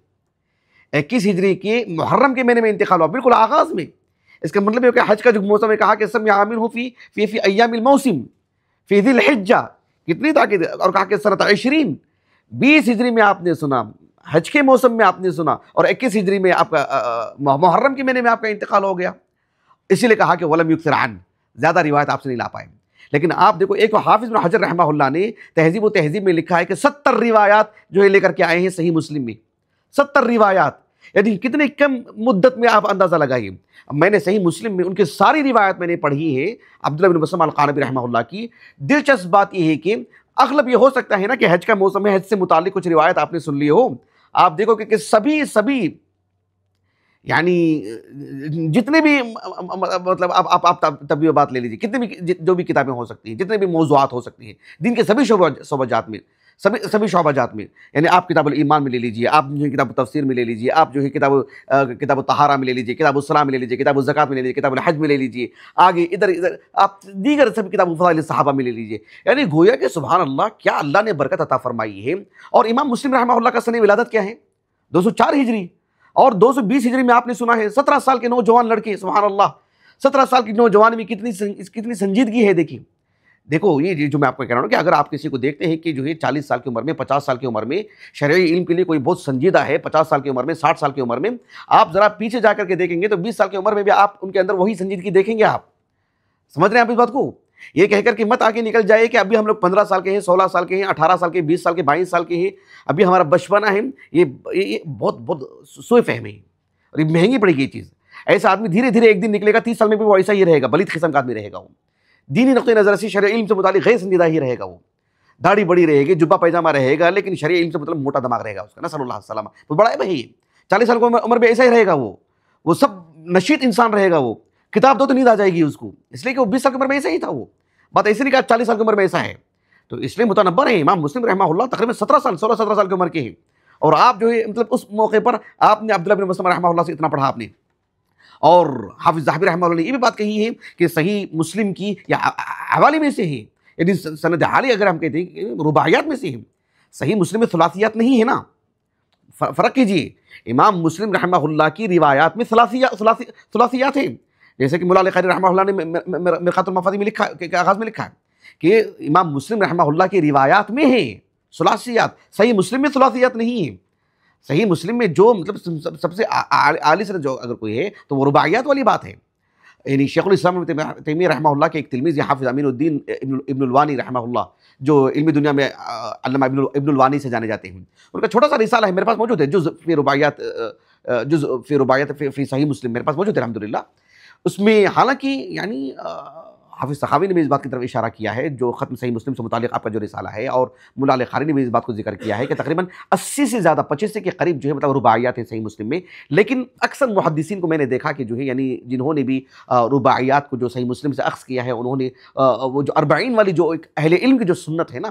21 ہجری کے محرم کے مہینے میں انتقال ہوا، بالکل آغاز میں۔ اس کا مطلب یہ کہ حج کا جو موسم ہے، کہا کہ سمع منہ فی ایام الموسم فی ذی الحجہ، کتنی تاکید، اور کہا کہ سنۃ 20، 20 ہجری میں آپ نے سنا، حج کے موسم میں آپ نے سنا، اور 21 ہجری میں آپ کا محرم کے مہینے میں آپ کا انتقال ہو گیا۔ اسی لیے کہا کہ ولم یکثر عن، زیادہ روایت آپ سے نہیں لا پائے۔ لیکن آپ دیکھو، ایک حافظ بن حجر رحمہ اللہ نے تہذیب و تہذیب میں لکھا ہے کہ 70 روایات جو ہے لے کر کے آئے ہیں صحیح مسلم میں، 70 روایات، یعنی کتنے کم مدت میں آپ اندازہ لگائیے۔ میں نے صحیح مسلم میں ان کی ساری روایت میں نے پڑھی ہے عبداللہ بن مسلمہ القعنبی رحمہ اللہ کی۔ دلچسپ بات یہ ہے کہ اغلب یہ ہو سکتا ہے نا کہ حج کا موسم ہے، حج سے متعلق کچھ روایت آپ نے سن لی ہو، آپ دیکھو کہ سبھی یعنی جتنے بھی مطلب آپ طبی بات لے لیجیے، کتنے بھی جو بھی کتابیں ہو سکتی ہیں، جتنے بھی موضوعات ہو سکتی ہیں دین کے سبھی شعبجات میں، سبھی شعبہ جات میں، یعنی آپ کتاب الایمان میں لے لیجیے، آپ جو ہے کتاب التفسیر میں لے لیجیے، آپ جو ہے کتاب الطہارہ میں لے لیجیے، کتاب الصلاۃ میں لے لیجیے، کتاب الزکوٰۃ میں لے لیجیے، کتاب الحج میں لے لیجیے، آگے ادھر آپ دیگر سب کتاب فضائل الصحابہ میں لے لیجیے، یعنی گویا کہ سبحان اللہ کیا اللہ نے برکت عطا فرمائی ہے۔ اور امام مسلم رحمہ اللہ کا سن ولادت کیا ہے؟ 204 ہجری، اور 220 ہجری میں آپ نے سنا ہے 17 سال کے نوجوان لڑکے، سبحان اللہ 17 سال کی نوجوانی میں کتنی سنجیدگی ہے۔ دیکھو یہ جو میں آپ کو کہہ رہا ہوں کہ اگر آپ کسی کو دیکھتے ہیں کہ جو ہے 40 سال کی عمر میں، 50 سال کی عمر میں شرعی علم کے لیے کوئی بہت سنجیدہ ہے، 50 سال کی عمر میں، 60 سال کی عمر میں، آپ ذرا پیچھے جا کر کے دیکھیں گے تو 20 سال کی عمر میں بھی آپ ان کے اندر وہی سنجیدگی دیکھیں گے۔ آپ سمجھ رہے ہیں آپ اس بات کو؟ یہ کہہ کر کے مت آگے نکل جائے کہ ابھی ہم لوگ 15 سال کے ہیں، 16 سال کے ہیں، 18 سال کے، 20 سال کے، 22 سال کے ہیں، ابھی ہمارا بچپنا ہے۔ یہ بہت سوء فہم ہے اور یہ مہنگی پڑے گی یہ چیز۔ ایسا آدمی دھیرے دھیرے ایک دن نکلے گا، 30 سال میں بھی وہ ایسا ہی رہے گا، بلید قسم کا آدمی رہے گا، وہ دینی نقطۂ نظر سے شرعی علم سے متعلق غیر سنجیدہ ہی رہے گا، وہ داڑھی بڑی رہے گی، جبہ پیجامہ رہے گا، لیکن شرعی علم سے مطلب موٹا دماغ رہے گا اس کا، نسأل اللہ السلامہ۔ وہ بڑا ہے بھائی، 40 سال کی عمر میں ایسا ہی رہے گا، وہ سب نشیط انسان رہے گا، وہ کتاب دو تو نیند آ جائے گی اس کو، اس لیے کہ وہ 20 سال کی عمر میں ایسا ہی تھا۔ وہ بات ایسے نہیں کہ 40 سال کی عمر میں ایسا ہے، تو اس لیے متنبر ہے امام مسلم رحمہ اللہ تقریباً 16 سال کی عمر کے ہیں، اور آپ جو ہے مطلب اس موقع پر آپ نے عبداللہ بن مسلم رحمہ اللہ سے اتنا پڑھا آپ نے۔ اور حافظ ذہبی رحمہ اللہ نے یہ بھی بات کہی ہے کہ صحیح مسلم کی یا حوالے میں سے ہے، یعنی سند عالی اگر ہم کہتے ہیں کہ رباعیات میں سے ہے، صحیح مسلم میں ثلاثیات نہیں ہے نا، فرق کیجیے۔ امام مسلم رحمہ اللہ کی روایات میں ثلاثیات ہیں، جیسے کہ مولا علی قاری رحمہ اللہ نے مرقات المفادی میں لکھا کہ آغاز میں لکھا ہے کہ امام مسلم رحمہ اللہ کی روایات میں ہیں ثلاثیات، صحیح مسلم میں ثلاثیات نہیں ہیں۔ صحیح مسلم میں جو مطلب سب سے اعلی سے جو اگر کوئی ہے تو وہ رباعیات والی بات ہے۔ یعنی شیخ الاسلام ابن تیمیہ رحمہ اللہ کے ایک تلمیذ حافظ امین الدین ابن الوانی رحمہ اللہ، جو علمی دنیا میں علامہ ابن الوانی سے جانے جاتے ہیں، ان کا چھوٹا سا رسالہ ہے میرے پاس موجود ہے، جزء فی رباعیات فی صحیح مسلم میرے پاس موجود ہے الحمدللہ۔ اس میں حالانکہ یعنی حافظ سخاوی نے بھی اس بات کی طرف اشارہ کیا ہے، جو ختم صحیح مسلم سے متعلق آپ کا جو رسالہ ہے، اور مولا علی قاری نے بھی اس بات کو ذکر کیا ہے کہ تقریباً 80 سے زیادہ 25 کے قریب جو ہے مطلب رباعیات ہیں صحیح مسلم میں، لیکن اکثر محدثین کو میں نے دیکھا کہ جو ہے یعنی جنہوں نے بھی رباعیات کو جو صحیح مسلم سے اخذ کیا ہے، انہوں نے وہ جو 40 والی جو ایک اہل علم کی جو سنت ہے نا،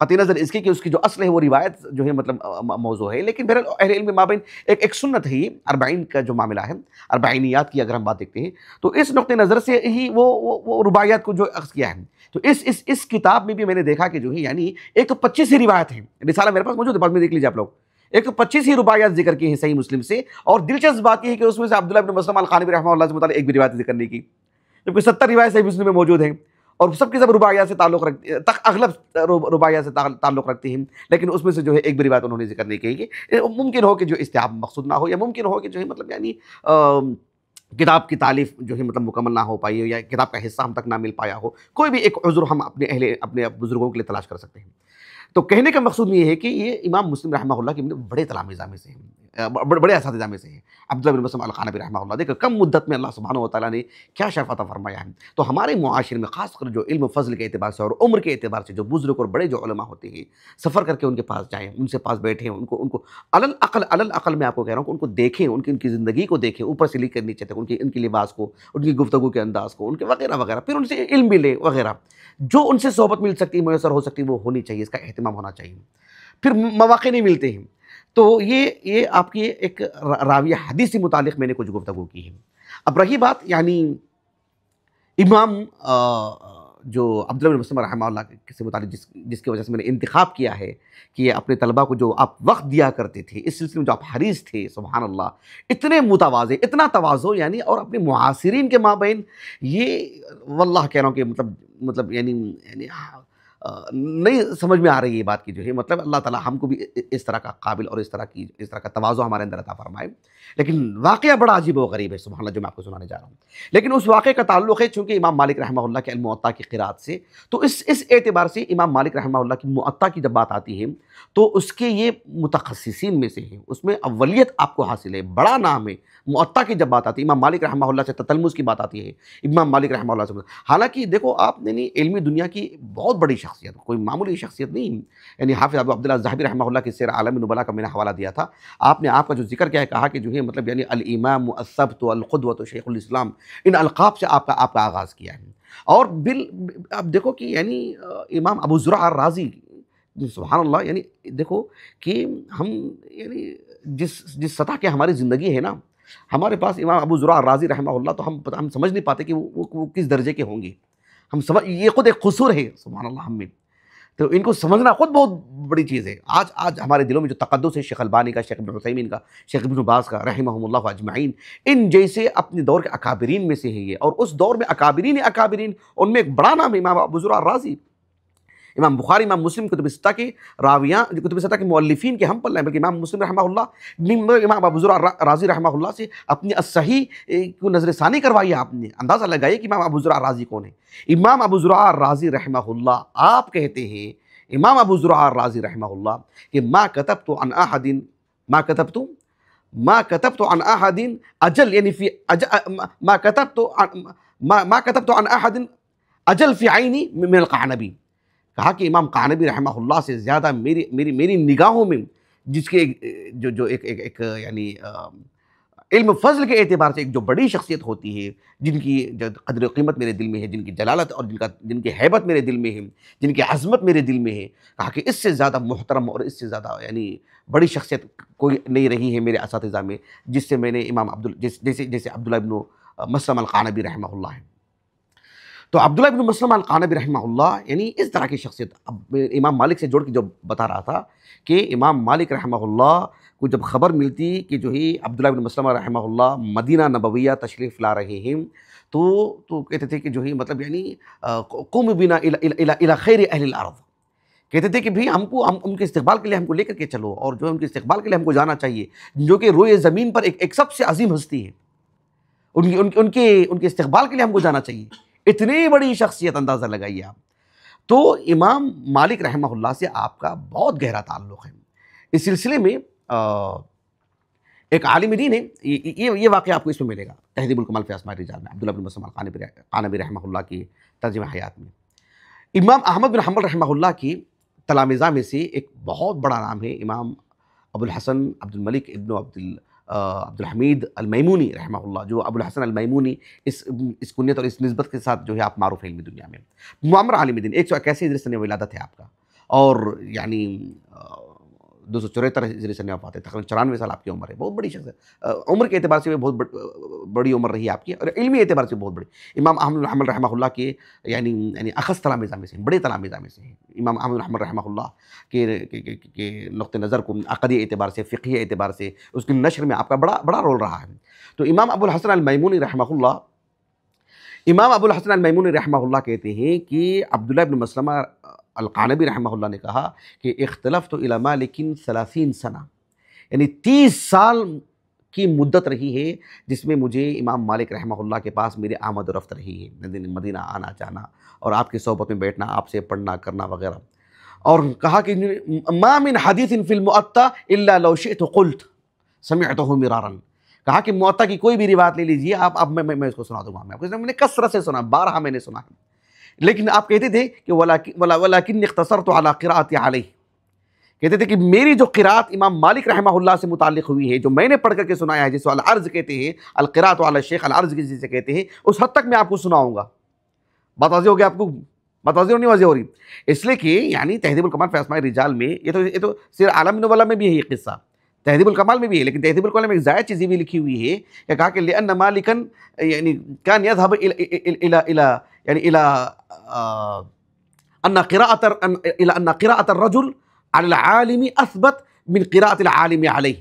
قطع نظر اس کی کہ اس کی جو اصل ہے وہ روایت جو ہے مطلب موضوع ہے، لیکن پھر اہل علم میں مابین ایک سنت ہے، یہ 40 کا جو معاملہ ہے، 40یات کی اگر ہم بات دیکھتے ہیں تو اس نقطۂ نظر سے ہی وہ رباعیات کو جو اخذ کیا ہے۔ تو اس کتاب میں بھی میں نے دیکھا کہ جو ہے یعنی ایک 25 ہی روایت ہیں، رسالہ میرے پاس موجود ہے، بعد میں دیکھ لیجیے آپ لوگ، ایک 25 ہی رباعیات ذکر کی ہیں صحیح مسلم سے، اور دلچسپ بات یہ ہے کہ اس میں سے عبداللہ بن مسلم القانبی رحمہ اللہ سے متعلق ایک بھی روایت ذکر نہیں کی، جبکہ 70 روایت صحیح مسلم میں موجود ہیں، اور سب کی سب رباعیات سے تعلق رکھتے ہیں، اغلب رباعیات سے تعلق رکھتے ہیں، لیکن اس میں سے جو ہے ایک بھی روایت انہوں نے ذکر نہیں کی کہ ممکن ہو کہ جو استحباب مقصود نہ ہو، یا ممکن ہو کہ جو ہے مطلب یعنی کتاب کی تالیف جو ہے مطلب مکمل نہ ہو پائی ہو، یا کتاب کا حصہ ہم تک نہ مل پایا ہو، کوئی بھی ایک عذر ہم اپنے بزرگوں کے لیے تلاش کر سکتے ہیں۔ تو کہنے کا مقصود یہ ہے کہ یہ امام مسلم رحمہ اللہ کے بڑے تلامذہ میں سے ہیں، بڑے اساتذہ میں سے ہیں، عبداللہ بن مسلم القانبی رحمہ اللہ۔ دیکھو کم مدت میں اللہ سبحانہ و تعالیٰ نے کیا شرف عطا فرمایا ہے۔ تو ہمارے معاشرے میں خاص کر جو علم و فضل کے اعتبار سے اور عمر کے اعتبار سے جو بزرگ اور بڑے جو علماء ہوتے ہیں، سفر کر کے ان کے پاس جائیں، ان سے پاس بیٹھیں، ان کو علل میں آپ کو کہہ رہا ہوں کہ ان کو دیکھیں، ان کی زندگی کو دیکھیں، اوپر سے لے کر نیچے تک، ان کی لباس کو، ان کی گفتگو کے انداز کو، ان کے وغیرہ وغیرہ، پھر ان سے علم بھی لیں وغیرہ، جو ان سے صحبت مل سکتی ہے، میسر ہو سکتی ہے، وہ ہونی چاہیے، اس کا اہتمام ہونا چاہیے۔ پھر مواقع نہیں ملتے ہیں، تو یہ آپ کی ایک راویہ حدیث سے متعلق میں نے کچھ گفتگو کی ہے۔ اب رہی بات یعنی امام جو عبداللہ بن مسلم رحمہ اللہ سے متعلق جس کی وجہ سے میں نے انتخاب کیا ہے کہ اپنے طلباء کو جو آپ وقت دیا کرتے تھے، اس سلسلے میں جو آپ حریص تھے، سبحان اللہ، اتنے متواضع، اتنا تواضع، یعنی اور اپنے معاصرین کے مابین، یہ واللہ کہہ رہا ہوں کہ مطلب یعنی نہیں سمجھ میں آ رہی ہے یہ بات کی جو ہے مطلب اللہ تعالیٰ ہم کو بھی اس طرح کا قابل اور اس طرح کا تواضع ہمارے اندر عطا فرمائے۔ لیکن واقعہ بڑا عجیب و غریب ہے سبحان اللہ جو میں آپ کو سنانے جا رہا ہوں، لیکن اس واقعے کا تعلق ہے چونکہ امام مالک رحمہ اللہ کے الموطا کی قرات سے، تو اس اعتبار سے امام مالک رحمہ اللہ کی موطا کی جب بات آتی ہے تو اس کے یہ متخصصین میں سے ہیں، اس میں اولیت آپ کو حاصل ہے، بڑا نام ہے۔ موطا کی جب بات آتی ہے، امام مالک رحمہ اللہ سے تتلمذ کی بات آتی ہے، امام مالک رحمہ اللہ سے، حالانکہ دیکھو آپ نے علمی دنیا کی بہت بڑی شخصیت، کوئی معمولی شخصیت نہیں، یعنی حافظ ابو عبداللہ الذہبی رحمہ اللہ کی سیر عالم نبلاء کا میں نے حوالہ دیا تھا، آپ نے آپ کا جو ذکر کیا ہے، کہا کہ جو ہے مطلب یعنی الامام الثبت القدوۃ شیخ الاسلام، ان القاب سے آپ کا آغاز کیا ہے۔ اور اب دیکھو کہ یعنی امام ابو زرع الرازی سبحان اللہ، یعنی دیکھو کہ ہم یعنی جس سطح کے ہماری زندگی ہے نا، ہمارے پاس امام ابو زرع رازی رحمہ اللہ، تو ہم سمجھ نہیں پاتے کہ وہ کس درجے کے ہوں گے. یہ خود ایک قصور ہے سبحان اللہ ہم میں. تو ان کو سمجھنا خود بہت بڑی چیز ہے. آج ہمارے دلوں میں جو تقدس ہے شیخ البانی کا، شیخ ابن عثیمین کا، شیخ ابن باز کا رحمہم اللہ اجمعین، ان جیسے اپنے دور کے اکابرین میں سے ہے یہ. اور اس دور میں اکابرین ان میں ایک بڑا نام ہے امام ابو زرع رازی. امام بخاری، امام مسلم، کتب ستہ کے راویاں، کتب ستہ کے مؤلفین کے ہم پڑھ رہے ہیں، بلکہ امام مسلم رحمہ اللہ امام ابو زرع رازی رحمہ اللہ سے اپنی الصحیح کو نظر ثانی کروائی. آپ نے اندازہ لگائیے کہ امام ابو زرع رازی کون ہے. امام ابو زرع رازی رحمہ اللہ آپ کہتے ہیں، امام ابو زرع رازی رحمہ اللہ کہ ما کتبت عن احد اجل، یعنی ما کتبت عن احد اجل فی عینی من القعنبی. کہا کہ امام قعنبی رحمہ اللہ سے زیادہ میری نگاہوں میں جس کے جو ایک یعنی علم فضل کے اعتبار سے ایک جو بڑی شخصیت ہوتی ہے، جن کی قدر و قیمت میرے دل میں ہے، جن کی جلالت اور جن کی ہیبت میرے دل میں ہے، جن کی عظمت میرے دل میں ہے، کہا کہ اس سے زیادہ محترم اور اس سے زیادہ یعنی بڑی شخصیت کوئی نہیں رہی ہے میرے اساتذہ میں، جس سے میں نے جیسے عبداللہ ابن مسلم القعنبی رحمہ اللہ ہے. تو عبداللہ ابن مسلم القعنبی رحمہ اللہ یعنی اس طرح کی شخصیت. اب امام مالک سے جوڑ کے جو بتا رہا تھا کہ امام مالک رحمہ اللہ کو جب خبر ملتی کہ جو ہی عبداللہ ابن مسلم رحمہ اللہ مدینہ نبویہ تشریف لا رہے ہیں، تو کہتے تھے کہ جو ہی مطلب یعنی قوم بنا الی خیر اہل الارض. کہتے تھے کہ بھی ہم ان کے استقبال کے لیے ہم کو لے کر کے چلو، اور جو ان کے استقبال کے لیے ہم کو جانا چاہیے، جو کہ روئے زمین پر ایک سب سے عظیم ہستی ہے، ان کے استقبال کے لیے ہم کو جانا چاہیے. اتنی بڑی شخصیت، اندازہ لگائیے آپ. تو امام مالک رحمہ اللہ سے آپ کا بہت گہرا تعلق ہے. اس سلسلے میں ایک عالم دین ہے، یہ واقعہ آپ کو اس میں ملے گا تہذیب الکمال فی اسماء الرجال میں، عبداللہ بن مسلم القعنبی رحمہ اللہ کی ترجمہ حیات میں. امام احمد بن حنبل رحمہ اللہ کی تلامذہ میں سے ایک بہت بڑا نام ہے امام ابو الحسن عبد الملک ابن عبد الحمید المیمونی رحمہ اللہ، جو ابو الحسن المیمونی اس کنیت اور اس نسبت کے ساتھ جو ہے آپ معروف ہیں علمی دنیا میں. معمر عالم دین، 181 ہجری سنہ ولادت ہے آپ کا، اور یعنی 274 ہجری سنہ وفات ہے. تقریباً 94 سال آپ کی عمر ہے. بہت بڑی شخص، عمر کے اعتبار سے بھی بہت بڑی عمر رہی ہے آپ کی، اور علمی اعتبار سے بہت بڑی. امام احمد بن حنبل رحمہ اللہ کے یعنی اخص تلامذہ میں سے ہیں، بڑے تلامذہ میں سے ہیں. امام احمد بن حنبل رحمہ اللہ کے نقطہ نظر کو عقدی اعتبار سے، فقہی اعتبار سے اس کی نشر میں آپ کا بڑا رول رہا ہے. تو امام ابو الحسن المیمونی رحمہ اللہ کہتے ہیں کہ عبداللہ ابن مسلمہ القعنبی رحمہ اللہ نے کہا کہ اختلفت الی مالک 30 سنہ، یعنی 30 سال کی مدت رہی ہے جس میں مجھے امام مالک رحمہ اللہ کے پاس میری آمد و رفت رہی ہے، مدینہ آنا جانا اور آپ کی صحبت میں بیٹھنا، آپ سے پڑھنا کرنا وغیرہ. اور کہا کہ ما من حدیث فی المؤطا الا لو شئت قلت سمعتہ مرارا. کہا کہ موطا کی کوئی بھی روایت لے لیجیے آپ، اب میں اس کو سنا دوں گا. میں نے کثرت سے سنا، بارہا میں نے سنا ہے، لیکن آپ کہتے تھے کہ ولیکن اختصرت علی قراءتی علیہ. کہتے تھے کہ میری جو قراءت امام مالک رحمہ اللہ سے متعلق ہوئی ہے، جو میں نے پڑھ کر کے سنایا ہے، جس کو العرض کہتے ہیں، القراءۃ علی الشیخ، العرض جسے کہتے ہیں، اس حد تک میں آپ کو سناؤں گا. بات واضح ہو گیا آپ کو؟ بات واضح نہیں واضح ہو رہی؟ اس لیے کہ یعنی تہذیب الکمال فی اسماء الرجال میں یہ تو سیر عالم نبلا میں بھی ہے یہ قصہ، تہذیب الکمال میں بھی ہے، لیکن تہذیب الکمال میں ایک زائد چیز بھی لکھی ہوئی ہے کہ کہا کہ لأن مالکا یعنی کان یذهب الى ان قراءة الرجل على العالم اثبت من قراءة العالم علیہ.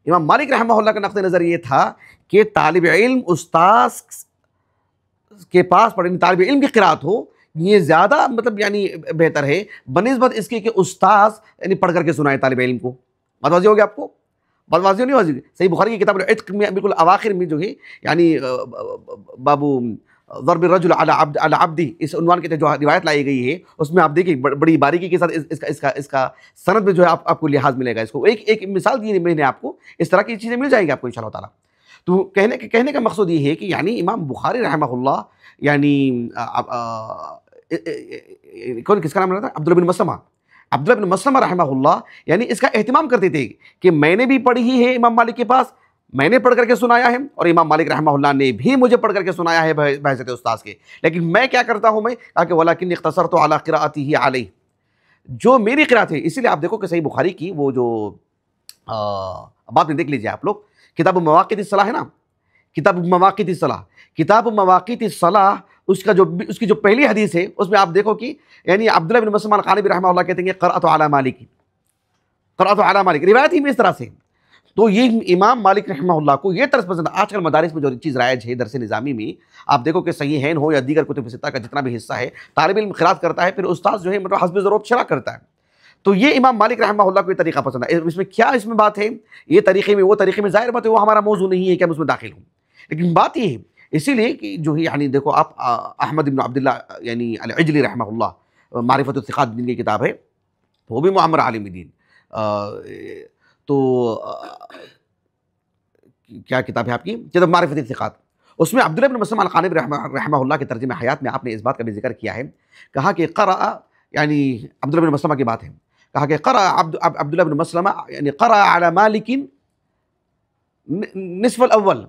امام مالک رحمہ اللہ کا نقطہ نظر یہ تھا کہ طالب علم استاذ کے پاس پڑھنے، طالب علم کی قراءت ہو، یہ زیادہ مطلب یعنی بہتر ہے بنسبت اس کے کہ استاذ یعنی پڑھ کر کے سنائے طالب علم کو. بات واضح ہو گیا آپ کو؟ بات واضح نہیں واضح؟ صحیح بخاری کی کتاب العتق میں بالکل اواخر میں جو ہے یعنی بابو ضرب الرجل علی عبدہ، اس عنوان کے جو روایت لائی گئی ہے، اس میں آپ دیکھیں بڑی باریکی کے ساتھ اس کا سند میں جو ہے آپ کو لحاظ ملے گا. اس کو ایک مثال دی میں نے آپ کو، اس طرح کی چیزیں مل جائیں گی آپ کو انشاءاللہ تعالیٰ. تو کہنے کا مقصد یہ ہے کہ یعنی امام بخاری رحمہ اللہ یعنی کس کا نام رہتا ہے؟ عبداللہ بن مسلمہ رحمہ اللہ یعنی اس کا اہتمام کرتے تھے کہ میں نے بھی پڑھی ہی ہے امام مالک کے پاس، میں نے پڑھ کر کے سنایا ہے، اور امام مالک رحمہ اللہ نے بھی مجھے پڑھ کر کے سنایا ہے بحیثیت استاذ کے. لیکن میں کیا کرتا ہوں، میں کہا کہ ولیکن اختصرت علی قراءتہ علیہ، جو میری قرات ہے، اسی لیے آپ دیکھو کہ صحیح بخاری کی وہ جو بات میں دیکھ لیجئے آپ لوگ، کتاب مواقیت الصلاح ہے نا، کتاب مواقیت الصلاح، کتاب مواقیت الصلاح، اس کی جو پہلی حدیث ہے اس میں آپ دیکھو کہ یعنی عبداللہ بن مسلم القانبی رحمہ اللہ کہتے ہیں کہ قرأت علی مالک، قرأت علی مالک، روایت ہی میں اس طرح سے. تو یہ امام مالک رحمہ اللہ کو یہ طرز پسند. آج کل مدارس میں جو چیز رائج ہے درس نظامی میں، آپ دیکھو کہ صحیحین ہو یا دیگر کتب ستہ کا جتنا بھی حصہ ہے، طالب علم قرات کرتا ہے، پھر استاذ جو ہے مطلب حسب ضرورت شرح کرتا ہے. تو یہ امام مالک رحمہ اللہ کو یہ طریقہ پسند ہے. اس میں کیا اس میں بات ہے، یہ طریقے میں وہ طریقے میں، ظاہر بات ہے وہ ہمارا موضوع نہیں ہے کہ ہم اس میں داخل ہوں، لیکن بات یہ ہے اسی لیے کہ جو ہے یعنی دیکھو آپ احمد بن عبداللہ یعنی العجلی رحمہ اللہ، معرفت الثقات دین کی کتاب ہے، وہ بھی معمر عالم دین. تو کیا کتاب ہے آپ کی، کتاب معرفت الثقات، اس میں عبداللہ بن مسلم القانبی رحمہ اللہ کے ترجمہ حیات میں آپ نے اس بات کا بھی ذکر کیا ہے، کہا کہ قرأ، یعنی عبداللہ بن مسلمہ کی بات ہے، کہا کہ قرأ عبداللہ بن مسلمہ یعنی قرأ علی مالک نصف الاول،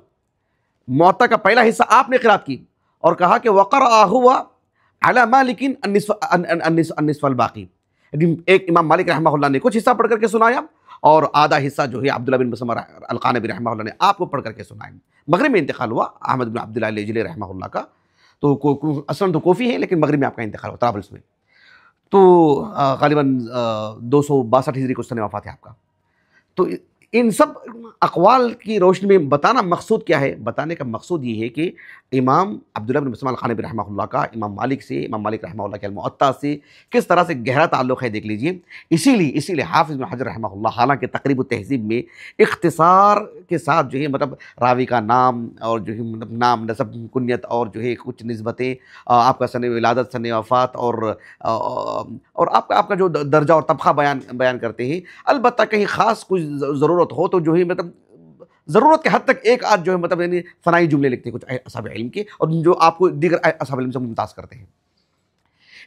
موطا کا پہلا حصہ آپ نے قرات کی، اور کہا کہ وقرأ هو علی مالک النصف الباقی. ایک امام مالک رحمہ اللہ نے کچھ حصہ پڑھ کر کے سنایا، اور آدھا حصہ جو ہے عبداللہ بن مسلمہ القانبی رحمہ اللہ نے آپ کو پڑھ کر کے سنایا. مغرب میں انتقال ہوا احمد بن عبداللہ العجلی رحمہ اللہ کا، تو اصلاً تو کوفی ہے لیکن مغرب میں آپ کا انتقال ہوا، طرابلس میں. تو غالباً 262 ہجری کو سن وفات ہے آپ کا. تو ان سب اقوال کی روشنی میں بتانا مقصود کیا ہے، بتانے کا مقصود یہ ہے کہ امام عبداللہ بن مسلمہ القانبی رحمہ اللہ کا امام مالک رحمہ اللہ کے الموطا سے کس طرح سے گہرا تعلق ہے دیکھ لیجئے. اسی لیے حافظ بن حجر رحمہ اللہ حالانکہ تقریب التہذیب میں اختصار کے ساتھ جو ہے مطلب راوی کا نام اور جو ہے مطلب نام، نسب، کنیت اور جو ہے کچھ نسبتیں، آپ کا سن ولادت، سن وفات، اور آپ کا جو درجہ اور طبقہ بیان کرتے ہیں. البتہ کہیں خاص کچھ ضرورت ہو تو جو ہے مطلب ضرورت کے حد تک ایک آدھ جو ہے مطلب یعنی ثنائی جملے لکھتے ہیں کچھ اصحاب علم کے، اور جو آپ کو دیگر اصحاب علم سے ممتاز کرتے ہیں.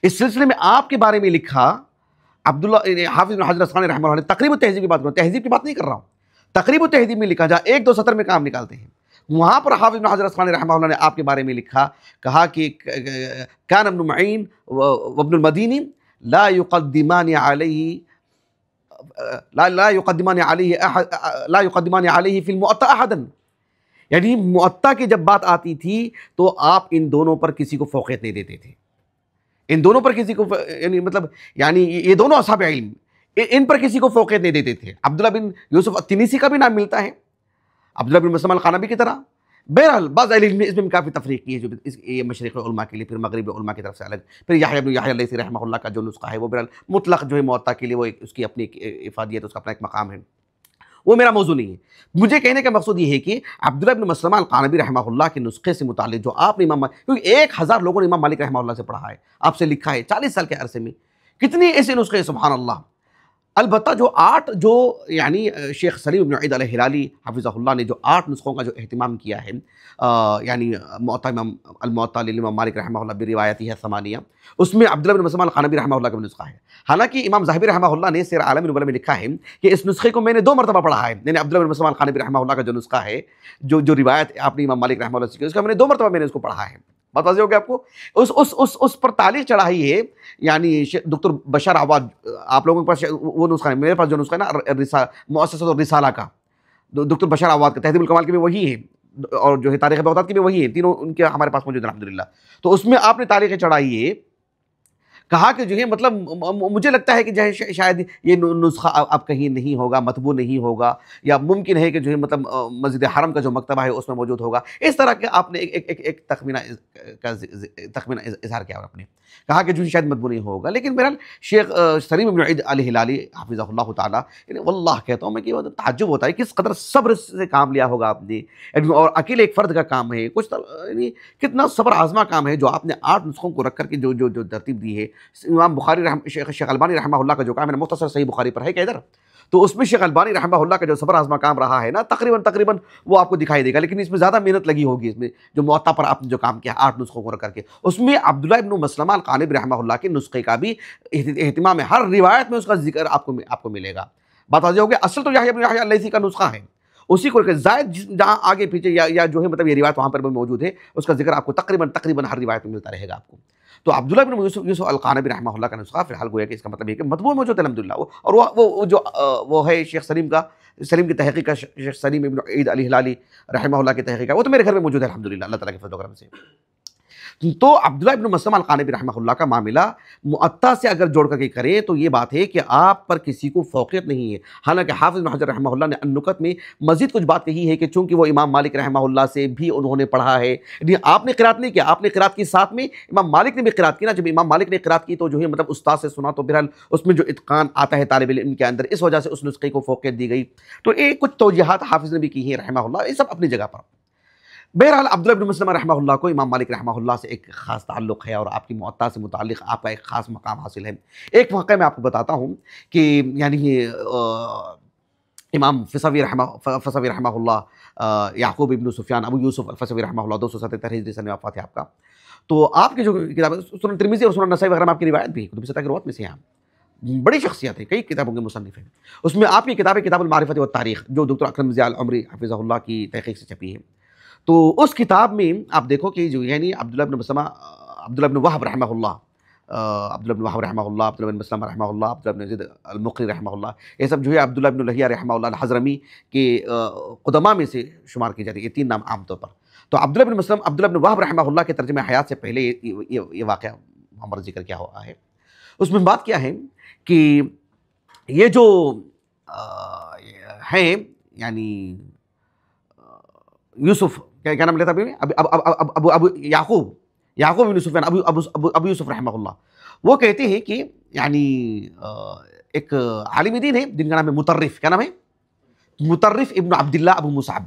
اس سلسلے میں آپ کے بارے میں لکھا عبداللہ حافظ بن حجر الاسقلانی رحمہ اللہ نے، تقریب التہذیب کی بات کروں، تہذیب کی بات نہیں کر رہا ہوں، تقریب التہذیب میں لکھا جا 1-2 سطر میں کام نکالتے ہیں، وہاں پر حافظ بن حجر الاسقلانی رحمہ اللہ نے آپ کے بارے میں لکھا، کہا کہ کان ابن معین وابن المدینی لا يقدمان علیہ فی الموطا احدا. یعنی موطا کی جب بات آتی تھی تو آپ ان دونوں پر کسی کو فوقیت نہیں دیتے تھے، ان دونوں پر کسی کو یعنی مطلب یعنی یہ دونوں اصحاب علم، ان پر کسی کو فوقیت نہیں دیتے تھے. عبداللہ بن یوسف التنیسی کا بھی نام ملتا ہے عبداللہ بن مسلمہ القانبی کی طرح. بہرحال بعض علم اس میں کافی تفریق کی ہے، جو یہ مشرق علماء کے لیے، پھر مغرب علماء کی طرف سے الگ، پھر یحییٰ بن یحییٰ اللیثی رحمہ اللہ کا جو نسخہ ہے وہ بہرحال مطلق جو ہے موطا کے لیے وہ اس کی اپنی افادیت، اس کا اپنا ایک مقام ہے، وہ میرا موضوع نہیں ہے. مجھے کہنے کا مقصود یہ ہے کہ عبداللہ بن مسلمہ القانبی رحمہ اللہ کے نسخے سے متعلق جو آپ نے کیونکہ 1000 لوگوں نے امام مالک رحمہ اللہ سے پڑھا ہے، آپ سے لکھا ہے 40 سال کے عرصے میں، کتنے ایسے نسخے، سبحان اللہ. البتہ جو 8 جو یعنی شیخ سلیم بن عید الہلالی حفظہ اللہ نے جو 8 نسخوں کا جو اہتمام کیا ہے، یعنی الموطا للامام مالک رحمہ اللہ بروایتہ ثمانیہ، اس میں عبداللہ بن مسلمہ القانبی رحمہ اللہ کا بھی نسخہ ہے. حالانکہ امام ذہبی رحمہ اللہ نے سیر عالم النبلاء میں لکھا ہے کہ اس نسخے کو میں نے 2 مرتبہ پڑھا ہے، یعنی عبداللہ بن مسلمہ القانبی رحمہ اللہ کا جو نسخہ ہے، جو روایت آپ نے امام مالک رحمہ اللہ سے کی، اس کا میں نے 2 مرتبہ اس کو پڑھا ہے. بات واضح ہو گیا آپ کو. اس پر تعلیق چڑھائی ہے یعنی دکتر بشار عواد، آپ لوگوں کے پاس وہ نسخہ ہے، میرے پاس جو نسخہ ہے نا مؤسسۃ الرسالہ کا، دکتر بشار عواد کا، تہذیب الکمال کے بھی وہی ہے، اور جو ہے تاریخ بغداد کے بھی وہی ہے، تینوں ان کے ہمارے پاس موجود ہیں الحمدللہ. تو اس میں آپ نے تعلیق چڑھائی ہے، کہا کہ جو ہے مطلب مجھے لگتا ہے کہ جو ہے شاید یہ نسخہ اب کہیں نہیں ہوگا، مطبوع نہیں ہوگا، یا ممکن ہے کہ جو ہے مطلب مسجد حرم کا جو مکتبہ ہے اس میں موجود ہوگا. اس طرح کے آپ نے ایک تخمینہ اظہار کیا، آپ نے کہا کہ جو شاید مطبوع نہیں ہوگا. لیکن بہرحال شیخ سلیم بن عید الہلالی حفظہ اللہ تعالیٰ، یعنی واللہ کہتا ہوں میں کہ تعجب ہوتا ہے کس قدر صبر سے کام لیا ہوگا آپ نے، اور اکیلے ایک فرد کا کام ہے، کچھ یعنی کتنا صبر آزما کام ہے جو آپ نے 8 نسخوں کو رکھ کر کے جو ترتیب دی ہے. امام بخاری شیخ البانی رحمہ اللہ کا جو کام ہے، مختصر صحیح بخاری پر ہے کہ ادھر، تو اس میں شیخ البانی رحمہ اللہ کا جو صبر آزما کام رہا ہے نا، تقریباً وہ آپ کو دکھائی دے گا. لیکن اس میں زیادہ محنت لگی ہوگی، اس میں جو موطا پر آپ نے جو کام کیا 8 نسخوں کو رکھ کر کے، اس میں عبداللہ ابن مسلمہ القانبی رحمہ اللہ کے نسخے کا بھی اہتمام ہے، ہر روایت میں اس کا ذکر آپ کو ملے گا. بات واضح ہو گیا. اصل تو یحییٰ بن یحییٰ اللیثی کا نسخہ ہے، اسی کو زائد جہاں آگے پیچھے یا جو ہے مطلب یہ روایت وہاں پر بھی موجود ہے، اس کا ذکر آپ کو تقریباً ہر روایت میں ملتا رہے گا آپ کو. تو عبداللہ بن یوسف القانبی رحمہ اللہ کا نسخہ فی الحال گویا کہ اس کا مطلب یہ کہ مطبوع موجود ہے الحمدللہ، اور وہ جو وہ ہے شیخ سلیم کی تحقیق کا، شیخ سلیم ابن عید الہلالی رحمہ اللہ کی تحقیق کا، وہ تو میرے گھر میں موجود ہے الحمدللہ اللہ تعالیٰ کے فضل و کرم سے۔ تو عبداللہ ابن مسلمہ القانبی رحمہ اللہ کا معاملہ معطا سے اگر جوڑ کر کے کریں تو یہ بات ہے کہ آپ پر کسی کو فوقیت نہیں ہے۔ حالانکہ حافظ بن حجر رحمہ اللہ نے النکت میں مزید کچھ بات کہی ہے کہ چونکہ وہ امام مالک رحمہ اللہ سے بھی انہوں نے پڑھا ہے، یعنی آپ نے قرات نہیں کیا، آپ نے قرات کی ساتھ میں امام مالک نے بھی قرات کی نا، جب امام مالک نے قرات کی تو جو ہے مطلب استاد سے سنا، تو بہرحال اس میں جو اتقان آتا ہے طالب علم کے اندر، اس وجہ سے اس نسخے کو فوقیت دی گئی۔ تو یہ کچھ توجیحات حافظ نے بھی کی ہیں رحمہ اللہ، یہ سب اپنی جگہ پر۔ بہرحال عبداللہ بن مسلمہ رحمہ اللہ کو امام مالک رحمہ اللہ سے ایک خاص تعلق ہے، اور آپ کی معطا سے متعلق آپ کا ایک خاص مقام حاصل ہے۔ ایک واقعہ میں آپ کو بتاتا ہوں کہ یعنی امام فسوی رحمہ اللہ، یعقوب ابن سفیان ابو یوسف الفسوی رحمہ اللہ 277 ہجری سن وفات ہے آپ کا۔ تو آپ کی جو کتاب سنن ترمذی اور سنن نسائی وغیرہ میں آپ کی روایت بھی ہے، کتب ستہ کی روایت میں سے ہیں، بڑی شخصیت ہے، کئی کتابوں کے مصنف ہیں۔ اس میں آپ کی کتاب ہے کتاب المعرفۃ والتاریخ، جو ڈاکٹر اکرم ضیاء العمری حفظہ اللہ کی تحقیق سے چھپی ہے۔ تو اس کتاب میں آپ دیکھو کہ جو یعنی عبداللہ بن مسلمہ، عبداللہ بن وہب رحمہ اللہ، عبداللہ بن وہب رحمہ اللہ، عبداللہ بن مسلمہ رحمہ اللہ، عبداللہ بن زید المقری رحمہ اللہ، یہ سب جو ہے عبداللہ بن لہیہ رحمہ اللہ الحضرمی کے قدماء میں سے شمار کی جاتی ہے، یہ تین نام عام طور پر۔ تو عبداللہ بن مسلم، عبداللہ بن وہب رحمہ اللہ کے ترجمہ حیات سے پہلے یہ واقعہ ہمارا ذکر کیا ہوا ہے۔ اس میں بات کیا ہے کہ یہ جو ہیں یعنی یوسف کیا نام لیتا ابو یعقوب بن سفیان ابو یوسف رحمہ اللہ، وہ کہتے ہیں کہ یعنی ایک عالم دین ہے جن کا نام ہے مطرف، کیا نام ہے؟ مطرف ابن عبداللہ ابو مصعب،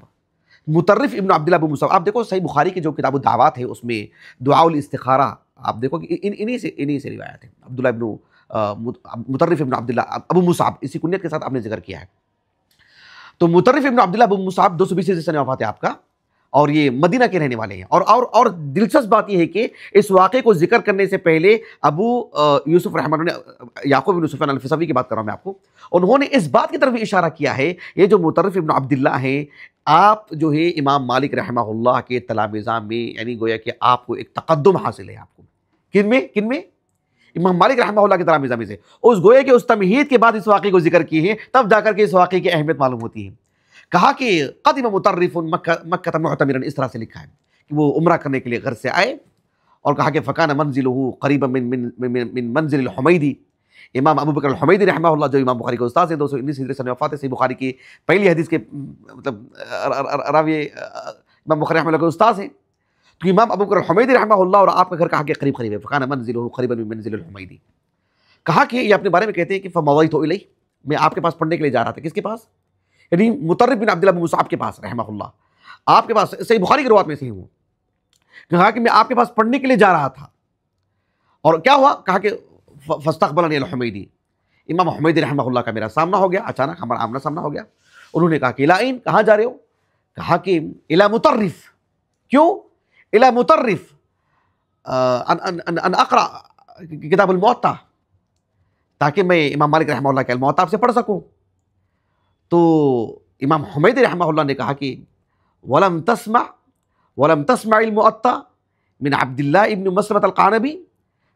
مطرف ابن عبداللہ ابو مصعب۔ آپ دیکھو صحیح بخاری کی جو کتاب الدعوات ہے اس میں دعاء الاستخارہ، آپ دیکھو کہ انہی سے روایت ہے، عبداللہ ابن مطرف ابن عبداللہ ابو مصعب، اسی کنیت کے ساتھ آپ نے ذکر کیا ہے۔ تو مطرف ابن عبداللہ ابو مصعب 220 ہجری سن وفات ہے آپ کا، اور یہ مدینہ کے رہنے والے ہیں۔ اور دلچسپ بات یہ ہے کہ اس واقعے کو ذکر کرنے سے پہلے ابو یوسف رحمہ اللہ نے، یعقوب بن سفیان الفسوی کی بات کر رہا ہوں میں آپ کو، انہوں نے اس بات کی طرف بھی اشارہ کیا ہے، یہ جو مطرف ابن عبداللہ ہیں، آپ جو ہے امام مالک رحمہ اللہ کے تلامذہ میں، یعنی گویا کہ آپ کو ایک تقدم حاصل ہے۔ آپ کو کن میں؟ امام مالک رحمہ اللہ کے تلامذہ میں سے۔ اس گویا کہ اس تمہید کے بعد اس واقعے کو ذکر کی ہے، تب جا کر کے اس واقعے کی اہمیت معلوم ہوتی ہے۔ کہا کہ قدم مطرف مکہ معتمرا، اس طرح سے لکھا ہے کہ وہ عمرہ کرنے کے لیے گھر سے آئے، اور کہا کہ فکان منزلہ قریبا من منزل الحمیدی، امام ابو بکر الحمیدی رحمہ اللہ جو امام بخاری کے استاد ہیں، 219 ہجری سن وفات ہے، صحیح بخاری کی پہلی حدیث کے مطلب راوی امام بخاری رحمہ اللہ کے استاد ہیں۔ تو امام ابو بکر الحمیدی رحمہ اللہ اور آپ کا گھر کہا کہ قریب ہے، فکان منزلہ قریبا من منزل الحمیدی۔ کہا کہ یہ اپنے بارے میں کہتے ہیں کہ فمضیت الیہ، میں آپ کے پاس پڑھنے کے لیے جا رہا تھا۔ کس کے پاس؟ یعنی مطرف بن عبداللہ بن مصعب کے پاس رحمہ اللہ، آپ کے پاس، صحیح بخاری کی روایت میں سے ہی ہوں۔ کہا کہ میں آپ کے پاس پڑھنے کے لیے جا رہا تھا، اور کیا ہوا؟ کہا کہ فاستقبلنی الحمیدی، امام حمیدی رحمہ اللہ کا میرا سامنا ہو گیا، اچانک ہمارا آمنا سامنا ہو گیا۔ انہوں نے کہا کہ الی این، کہاں جا رہے ہو؟ کہا کہ الی مطرف۔ کیوں؟ الی مطرف ان اقرا کتاب الموطا، تاکہ میں امام مالک رحمہ اللہ کے الموطا سے پڑھ سکوں۔ تو امام حمیدی رحمہ اللہ نے کہا کہ ولم تسمع الموطا من عبداللہ ابن مسلمہ القانبی،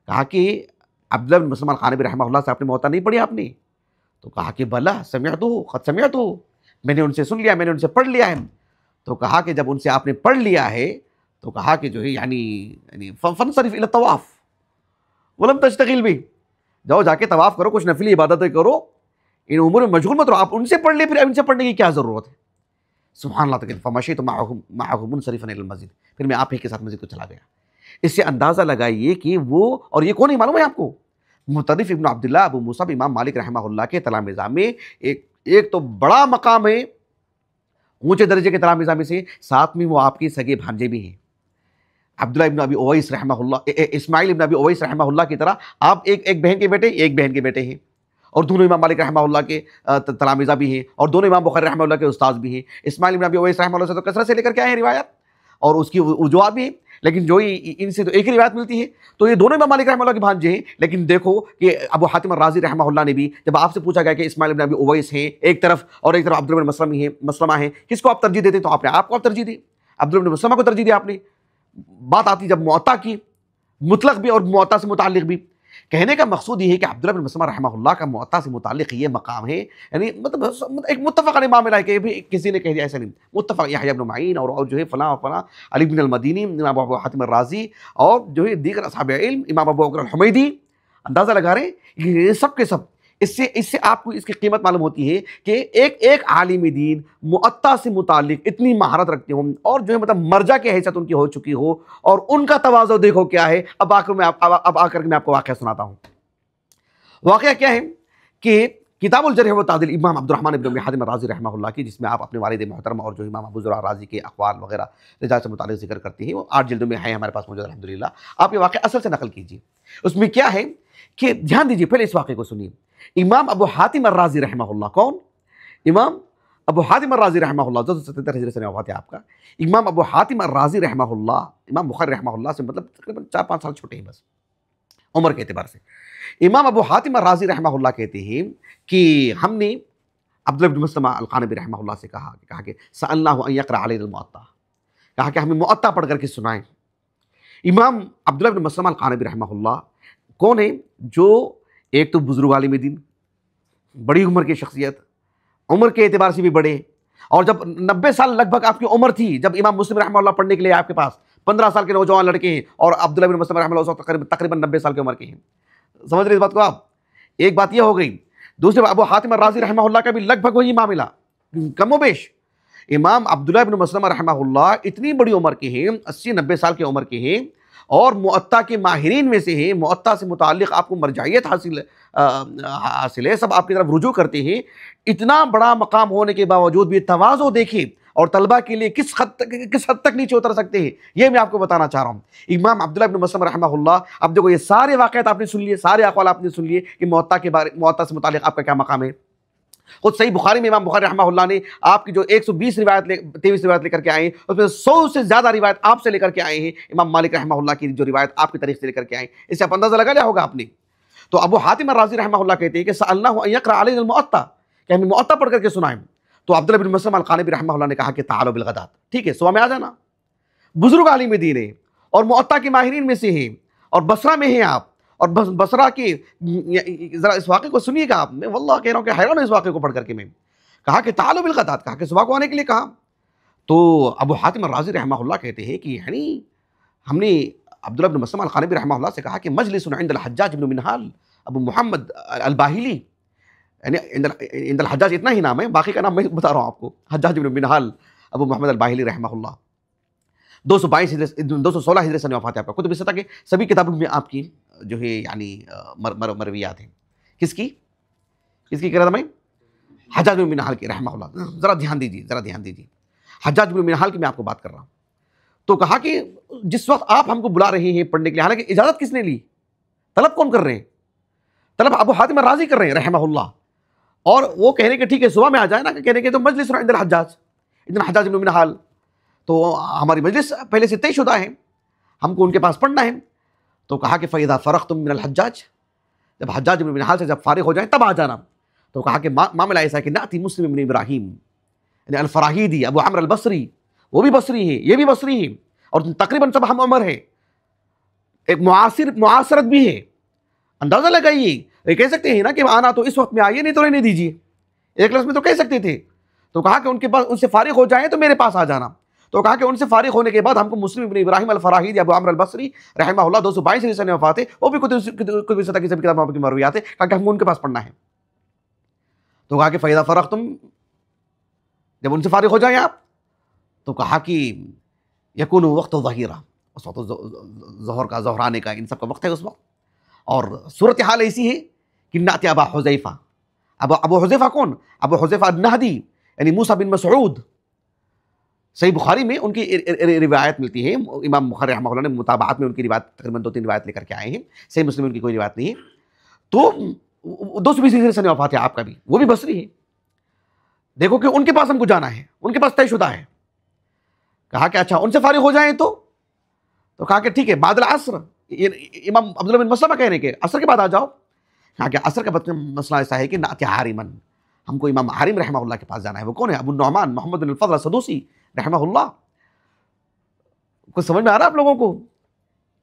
کہا کہ عبداللہ بن مسلمہ القانبی رحمہ اللہ سے آپ نے موطا نہیں پڑھی آپ نے؟ تو کہا کہ بلا سمعتہ، قد سمعتہ، میں نے ان سے سن لیا، میں نے ان سے پڑھ لیا ہے۔ تو کہا کہ جب ان سے آپ نے پڑھ لیا ہے تو کہا کہ جو ہے یعنی فانصرف الی الطواف ولم تشتغل بھی، جاؤ جا کے طواف کرو، کچھ نفلی عبادتیں کرو، ان امور میں مشغول مت رہو، آپ ان سے پڑھ لیں، پھر ان سے پڑھنے کی کیا ضرورت ہے؟ سبحان اللہ تکلم فمشیت معهم منصرفا الى المسجد، پھر میں آپ ہی کے ساتھ مسجد کو چلا گیا۔ اس سے اندازہ لگائیے کہ وہ، اور یہ کون ہے معلوم ہے آپ کو؟ مطرف ابن عبداللہ ابو مصعب امام مالک رحمہ اللہ کے تلامذہ میں ایک تو بڑا مقام ہے، اونچے درجے کے تلامذہ میں سے، ساتھ میں وہ آپ کے سگے بھانجے بھی ہیں۔ عبداللہ ابن ابی اویس رحمہ اللہ، اسماعیل ابن ابی اویس رحمہ اللہ کی طرح آپ ایک بہن کے بیٹے ہیں، اور دونوں امام مالک رحمہ اللہ کے تلامذہ بھی ہیں، اور دونوں امام بخاری رحمہ اللہ کے استاد بھی ہیں۔ اسماعیل ابن ابی اویس رحمہ اللہ سے تو کثرت سے لے کر کے آئے ہیں روایت، اور اس کی وجوہات بھی ہیں، لیکن جو ان سے تو ایک ہی روایت ملتی ہے، تو یہ دونوں امام مالک رحمہ اللہ کے بھانجے ہیں۔ لیکن دیکھو کہ ابو حاتم الرازی رحمہ اللہ نے بھی، جب آپ سے پوچھا گیا کہ اسماعیل ابن ابی اویس ہیں ایک طرف، اور ایک طرف عبداللہ بن مسلمہ ہیں، کس کو آپ ترجیح دیتے؟ تو آپ نے آپ کو ترجیح دی، عبداللہ بن مسلمہ کو ترجیح دی آپ نے۔ بات آتی جب موطا کی، مطلق بھی اور معطا سے متعلق بھی. کہنے کا مقصود یہ ہے کہ عبداللہ بن مسلمہ رحمہ اللہ کا معطا سے متعلق یہ مقام ہے، یعنی مطلب ایک متفق علیہ معاملہ ہے کہ کسی نے کہہ دیا ایسا نہیں، متفق یحییٰ بن معین اور جو ہے فلاں اور فلاں، علی بن المدینی، امام ابو حاتم الرازی اور جو ہے دیگر اصحاب علم، امام ابو بکر الحمیدی. اندازہ لگا رہے ہیں یہ سب کے سب. اس سے آپ کو اس کی قیمت معلوم ہوتی ہے کہ ایک عالم دین معطا سے متعلق اتنی مہارت رکھتے ہوں اور جو ہے مطلب مرجع کی حیثیت ان کی ہو چکی ہو، اور ان کا تواضع دیکھو کیا ہے. اب آ کر کے میں آپ کو واقعہ سناتا ہوں. واقعہ کیا ہے کہ کتاب الجرح و تعدیل امام عبد الرحمن ابن ابی حاتم الرازی رحمہ اللہ کی، جس میں آپ اپنے والد محترم اور جو امام ابو زرع رازی کے اقوال وغیرہ رجال سے متعلق ذکر کرتے ہیں، وہ 8 جلدوں میں ہے ہمارے پاس موجود الحمدللہ. آپ یہ واقعہ اصل سے نقل کیجیے. اس میں کیا ہے کہ دھیان دیجیے، پہلے اس واقعے کو سنیے. امام ابو حاتم الرازی رحمہ اللہ، کون؟ امام ابو حاتم الرازی رحمہ اللہ، 277 ہجری سے وفات ہے آپ کا. امام ابو حاتم الرازی رحمہ اللہ امام بخاری رحمہ اللہ سے مطلب تقریباً 4-5 سال چھوٹے ہیں بس عمر کے اعتبار سے. امام ابو حاتم الرازی رحمہ اللہ کہتے ہیں کہ ہم نے عبداللہ بن مسلمہ القانبی رحمہ اللہ سے کہا کہ سألناہ ان یقرأ علینا المعطا، کہا کہ ہمیں معطا پڑھ کر کے سنائیں. امام عبداللہ بن مسلمہ القانبی رحمہ اللہ کون ہیں؟ جو ایک تو بزرگ عالم دین، بڑی عمر کی شخصیت، عمر کے اعتبار سے بھی بڑے، اور جب 90 سال لگ بھگ آپ کی عمر تھی جب امام مسلم رحمہ اللہ پڑھنے کے لیے آپ کے پاس 15 سال کے نوجوان لڑکے ہیں، اور عبداللہ بن مسلم رحمہ اللہ اس وقت تقریباً 90 سال کی عمر کے ہیں. سمجھ رہے اس بات کو آپ؟ ایک بات یہ ہو گئی. دوسرے ابو حاتم الرازی رحمہ اللہ کا بھی لگ بھگ وہی معاملہ، کم و بیش. امام عبداللہ بن مسلمہ رحمہ اللہ اتنی بڑی عمر کے ہیں، 80-90 سال کی عمر کے ہیں، اور معطا کے ماہرین میں سے ہیں. معطا سے متعلق آپ کو مرجعیت حاصل ہے، سب آپ کی طرف رجوع کرتے ہیں. اتنا بڑا مقام ہونے کے باوجود بھی تواضع دیکھیں اور طلبہ کے لیے کس حد تک نیچے اتر سکتے ہیں، یہ میں آپ کو بتانا چاہ رہا ہوں. امام عبداللہ بن مسلم رحمہ اللہ، اب دیکھو یہ سارے واقعات آپ نے سن لیے، سارے اقوال آپ نے سن لیے کہ معطا سے متعلق آپ کا کیا مقام ہے. خود صحیح بخاری میں امام بخاری رحمہ اللہ نے آپ کی جو 120 23 روایت لے کر کے آئے ہیں، اس میں 100 سے زیادہ روایت آپ سے لے کر کے آئے ہیں. امام مالک رحمہ اللہ کی جو روایت آپ کی طریق سے لے کر کے آئے ہیں، اس سے آپ اندازہ لگا لیا ہوگا آپ نے. تو ابو حاتم الرازی رحمہ اللہ کہتے ہیں کہ سألناہ ان یقرأ علینا المعطا، کہ ہمیں معطا پڑھ کر کے سنائیں. تو عبداللہ بن مسلمہ القانبی رحمہ اللہ نے کہا کہ تعالوا بالغدات، ٹھیک ہے صبح میں آ جانا. بزرگ عالم دین ہے اور معطا کے ماہرین میں سے ہیں، اور بصرہ میں ہیں آپ، اور بصرہ کے ذرا اس واقعے کو سنیے گا آپ. میں واللہ کہہ رہا ہوں کہ حیران ہوں اس واقعے کو پڑھ کر کے. میں کہا کہ تعالوا بالغدات، کہا کہ صبح کو آنے کے لیے کہا. تو ابو حاتم الرازی رحمہ اللہ کہتے ہیں کہ یعنی ہم نے عبداللہ بن مسلمہ القانبی رحمہ اللہ سے کہا کہ مجلس عند الحجاج بن منہال ابو محمد الباہلی، یعنی عند الحجاج اتنا ہی نام ہے، باقی کا نام میں بتا رہا ہوں آپ کو. حجاج بن منہال ابو محمد الباہلی رحمہ اللہ، 216 ہجری سے وفات ہے آپ کا. کتب ستہ کے سبھی کتابوں میں آپ کی جو ہے یعنی مرویات ہیں. کس کی کہہ رہا تھا میں؟ حجاج بن منہال کی رحمہ اللہ. ذرا دھیان دیجیے حجاج بن منہال کی میں آپ کو بات کر رہا ہوں. تو کہا کہ جس وقت آپ ہم کو بلا رہے ہیں پڑھنے کے لیے، حالانکہ اجازت کس نے لی؟ طلب کون کر رہے ہیں؟ طلب ابو حاتم الرازی کر رہے ہیں رحمہ اللہ. اور وہ کہہ رہے کہ ٹھیک ہے صبح میں آ جائے نا، کہ کہنے کے تو مجلس عند الحجاج بن منہال، تو ہماری مجلس پہلے سے طے شدہ ہے، ہم کو ان کے پاس پڑھنا ہے. تو کہا کہ فَإِذَا فَرَغْتُم مِّنَ الْحَجَّاج، جب حجاج بن منہال سے جب فارغ ہو جائیں تب آ جانا. تو کہا کہ معاملہ ایسا ہے کہ ناتی مسلم بن ابراہیم یعنی الفراہیدی ابو عمرو البصری، وہ بھی بصری ہے، یہ بھی بصری ہے، اور تقریباً سب ہم عمر ہے، ایک معاصرت بھی ہے. اندازہ لگائیے، یہ کہہ سکتے ہیں نا کہ آنا تو اس وقت میں آئیے، نہیں تو رہنے دیجیے. ایک لفظ میں تو کہہ سکتے تھے. تو کہا کہ ان کے پاس ان سے فارغ ہو جائیں تو میرے پاس آ جانا. تو کہا کہ ان سے فارغ ہونے کے بعد ہم کو مسلم بن ابراہیم الفراہیدی ابو عمرو البصری رحمہ اللہ 222 ہجری سے وفات ہے، وہ بھی کتب ستہ کی سب کتابوں کی مرویات ہے. کہا کہ ہم کو ان کے پاس پڑھنا ہے. تو کہا کہ فَإِذَا فَرَغْتُم، جب ان سے فارغ ہو جائیں آپ، تو کہا کہ یکون وقت ظہیرہ، اس وقت ظہر کا، ظہرانے کا، ان سب کا وقت ہے اس وقت. اور صورتحال ایسی ہے کہ ناتی ابا حذیفہ. ابو حذیفہ کون؟ ابو حذیفہ النہدی یعنی موسیٰ بن مسعود. صحیح بخاری میں ان کی روایت ملتی ہے. امام بخاری رحمہ اللہ نے متابعات میں ان کی روایت تقریباً 2-3 روایت لے کر کے آئے ہیں. صحیح مسلم ان کی کوئی روایت نہیں ہے. تو 220 ہجری سے وفات ہے آپ کا بھی، وہ بھی بصری ہے. دیکھو کہ ان کے پاس ہم کو جانا ہے، ان کے پاس طے شدہ ہے. کہا کہ اچھا ان سے فارغ ہو جائیں تو کہا کہ ٹھیک ہے بعد العصر. امام عبداللہ بن مسلمہ کہہ رہے کہ عصر کے بعد آ جاؤ. کہا کہ عصر کا مسئلہ ایسا ہے کہ ناتی حارمن، ہم کو امام حارم رحمہ اللہ کے پاس جانا ہے. وہ کون ہے؟ ابو النعمان محمد بن الفضل السدوسی رحمہ اللہ. کچھ سمجھ میں آ رہا ہے آپ لوگوں کو؟